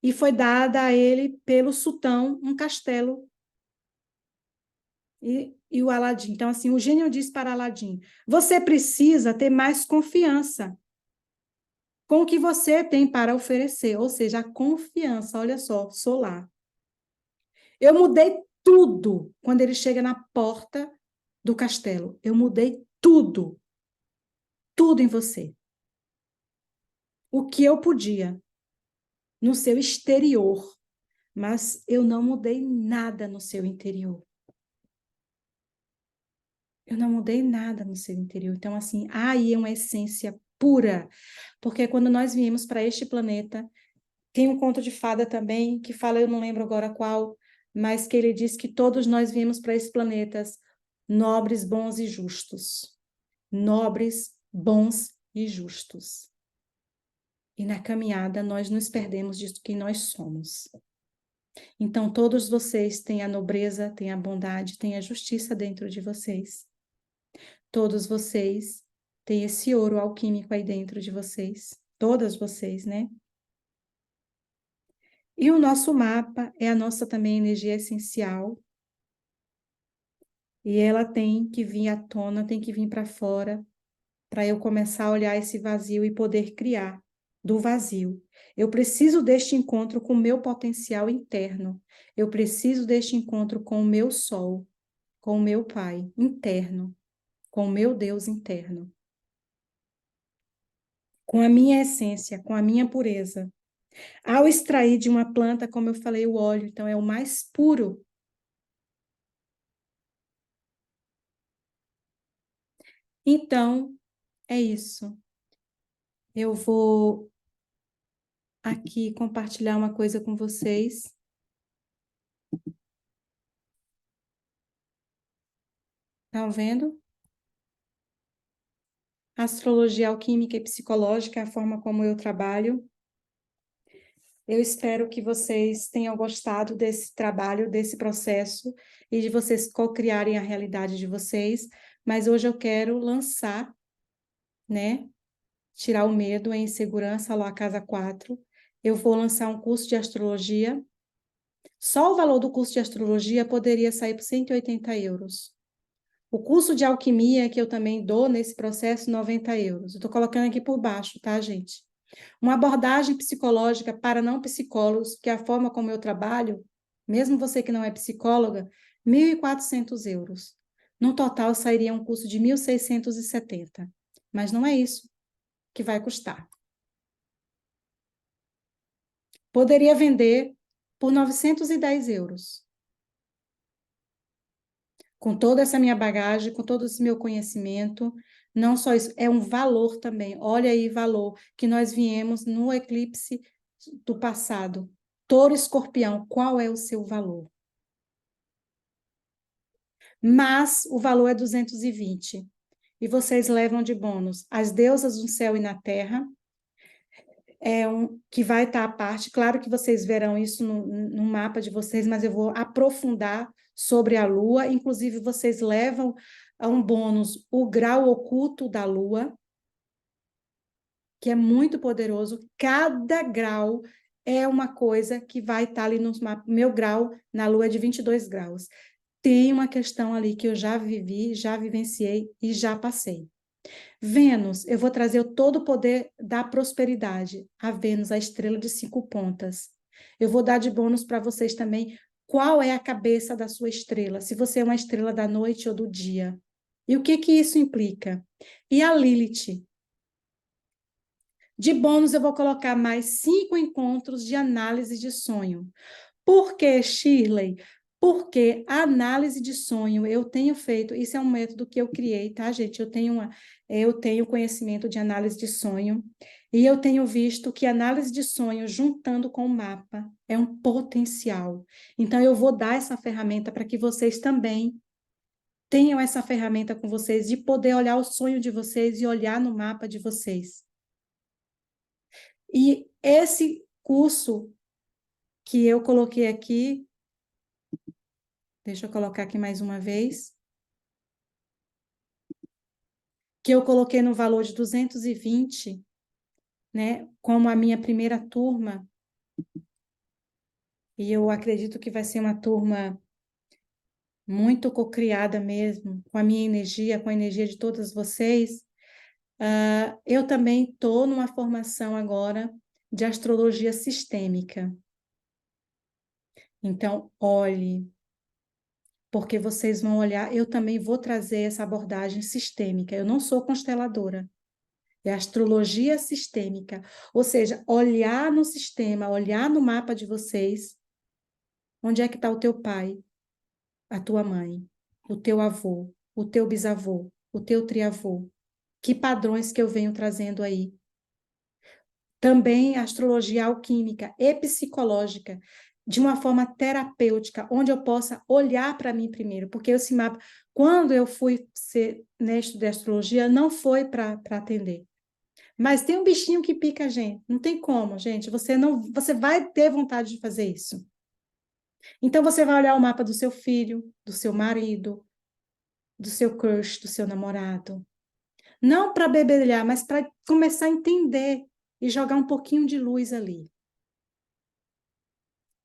e foi dada a ele, pelo sultão, um castelo, e o Aladim. Então, assim, o gênio diz para Aladim, você precisa ter mais confiança com o que você tem para oferecer, ou seja, a confiança, olha só, solar. Eu mudei tudo quando ele chega na porta do castelo, eu mudei tudo, tudo em você. O que eu podia no seu exterior, mas eu não mudei nada no seu interior. Eu não mudei nada no seu interior. Então, assim, aí é uma essência pura, porque quando nós viemos para este planeta, tem um conto de fada também, que fala, eu não lembro agora qual, mas que ele diz que todos nós viemos para esses planetas nobres, bons e justos. Nobres, bons e justos. E na caminhada nós nos perdemos de quem nós somos. Então, todos vocês têm a nobreza, têm a bondade, têm a justiça dentro de vocês. Todos vocês têm esse ouro alquímico aí dentro de vocês. Todas vocês, né? E o nosso mapa é a nossa também energia essencial. E ela tem que vir à tona, tem que vir para fora, para eu começar a olhar esse vazio e poder criar do vazio. Eu preciso deste encontro com o meu potencial interno. Eu preciso deste encontro com o meu sol, com o meu Pai interno, com o meu Deus interno. Com a minha essência, com a minha pureza. Ao extrair de uma planta, como eu falei, o óleo, então é o mais puro. Então, é isso. Eu vou aqui compartilhar uma coisa com vocês. Estão vendo? Astrologia alquímica e psicológica é a forma como eu trabalho. Eu espero que vocês tenham gostado desse trabalho, desse processo, e de vocês co-criarem a realidade de vocês. Mas hoje eu quero lançar, né? Tirar o medo, a insegurança, lá a casa 4. Eu vou lançar um curso de astrologia. Só o valor do curso de astrologia poderia sair por 180 euros. O curso de alquimia, que eu também dou nesse processo, 90 euros. Eu estou colocando aqui por baixo, tá, gente? Uma abordagem psicológica para não psicólogos, que é a forma como eu trabalho, mesmo você que não é psicóloga, 1.400 euros. No total, sairia um curso de 1.670. Mas não é isso que vai custar. Poderia vender por 910 euros. Com toda essa minha bagagem, com todo esse meu conhecimento, não só isso, é um valor também. Olha aí, valor, que nós viemos no eclipse do passado. Touro e Escorpião, qual é o seu valor? Mas o valor é 220. E vocês levam de bônus as deusas no céu e na terra, que vai estar à parte. Claro que vocês verão isso no mapa de vocês, mas eu vou aprofundar sobre a Lua. Inclusive, vocês levam a um bônus o grau oculto da Lua, que é muito poderoso. Cada grau é uma coisa que vai estar ali no mapa. Meu grau na Lua é de 22 graus. Tem uma questão ali que eu já vivi, já vivenciei e já passei. Vênus, eu vou trazer todo o poder da prosperidade. A Vênus, a estrela de 5 pontas. Eu vou dar de bônus para vocês também qual é a cabeça da sua estrela, se você é uma estrela da noite ou do dia. E o que que isso implica? E a Lilith? De bônus, eu vou colocar mais 5 encontros de análise de sonho. Por que, Shirley? Porque a análise de sonho eu tenho feito, isso é um método que eu criei, tá, gente? Eu tenho conhecimento de análise de sonho e eu tenho visto que análise de sonho juntando com o mapa é um potencial. Então eu vou dar essa ferramenta para que vocês também tenham essa ferramenta com vocês de poder olhar o sonho de vocês e olhar no mapa de vocês. E esse curso que eu coloquei aqui, deixa eu colocar aqui mais uma vez, que eu coloquei no valor de 220, né, como a minha primeira turma, e eu acredito que vai ser uma turma muito cocriada mesmo, com a minha energia, com a energia de todas vocês. Eu também estou numa formação agora de astrologia sistêmica. Então, olhe, porque vocês vão olhar, eu também vou trazer essa abordagem sistêmica. Eu não sou consteladora, é astrologia sistêmica, ou seja, olhar no sistema, olhar no mapa de vocês, onde é que está o teu pai, a tua mãe, o teu avô, o teu bisavô, o teu triavô, que padrões que eu venho trazendo aí. Também astrologia alquímica e psicológica, de uma forma terapêutica, onde eu possa olhar para mim primeiro, porque esse mapa, quando eu fui ser, né, estudar astrologia, não foi para atender. Mas tem um bichinho que pica a gente, não tem como, gente, você vai ter vontade de fazer isso. Então você vai olhar o mapa do seu filho, do seu marido, do seu crush, do seu namorado. Não para bebelhar, mas para começar a entender e jogar um pouquinho de luz ali.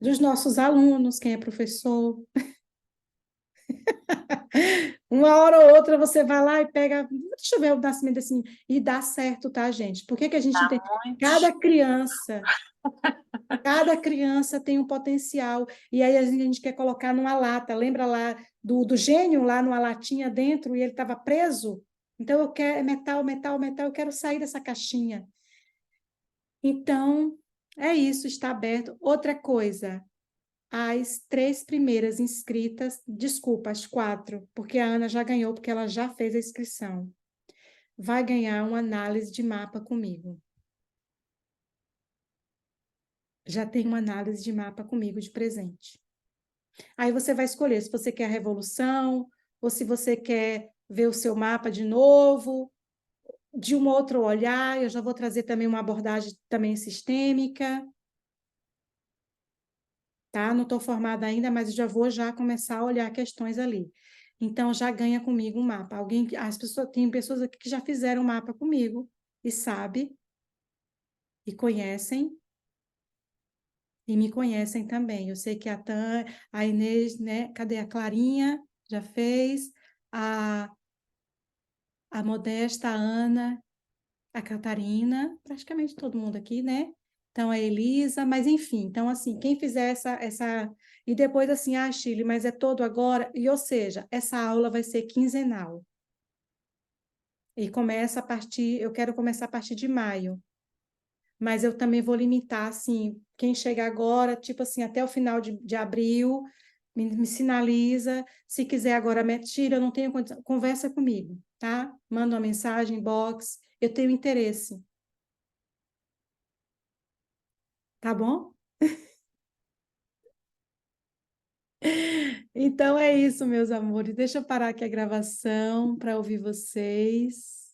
Dos nossos alunos, quem é professor. Uma hora ou outra você vai lá e pega, deixa eu ver o nascimento desse menino, e dá certo, tá, gente? Por que que a gente tem... Muitos. Cada criança tem um potencial, e aí a gente quer colocar numa lata. Lembra lá do gênio, lá numa latinha dentro, e ele estava preso? Então, eu quero metal, metal, metal, eu quero sair dessa caixinha. Então, é isso, está aberto. Outra coisa, as 3 primeiras inscritas, desculpa, as 4, porque a Ana já ganhou, porque ela já fez a inscrição. Vai ganhar uma análise de mapa comigo. Já tem uma análise de mapa comigo de presente. Aí você vai escolher se você quer a revolução, ou se você quer ver o seu mapa de novo, de um outro olhar. Eu já vou trazer também uma abordagem também sistêmica. Tá? Não estou formada ainda, mas já vou começar a olhar questões ali. Então, já ganha comigo um mapa. Tem pessoas aqui que já fizeram mapa comigo e sabe, e conhecem, e me conhecem também. Eu sei que a Inês, né? Cadê a Clarinha? Já fez. A Modesta, a Ana, a Catarina, praticamente todo mundo aqui, né? Então, a Elisa, mas enfim, então, assim, quem fizer essa... E depois, assim, Chile, mas é todo agora, e ou seja, essa aula vai ser quinzenal. E eu quero começar a partir de maio. Mas eu também vou limitar, assim, quem chega agora, tipo assim, até o final de abril, me sinaliza, se quiser agora, tira, eu não tenho condição, conversa comigo, tá? Manda uma mensagem, inbox, eu tenho interesse. Tá bom? Então é isso, meus amores. Deixa eu parar aqui a gravação para ouvir vocês.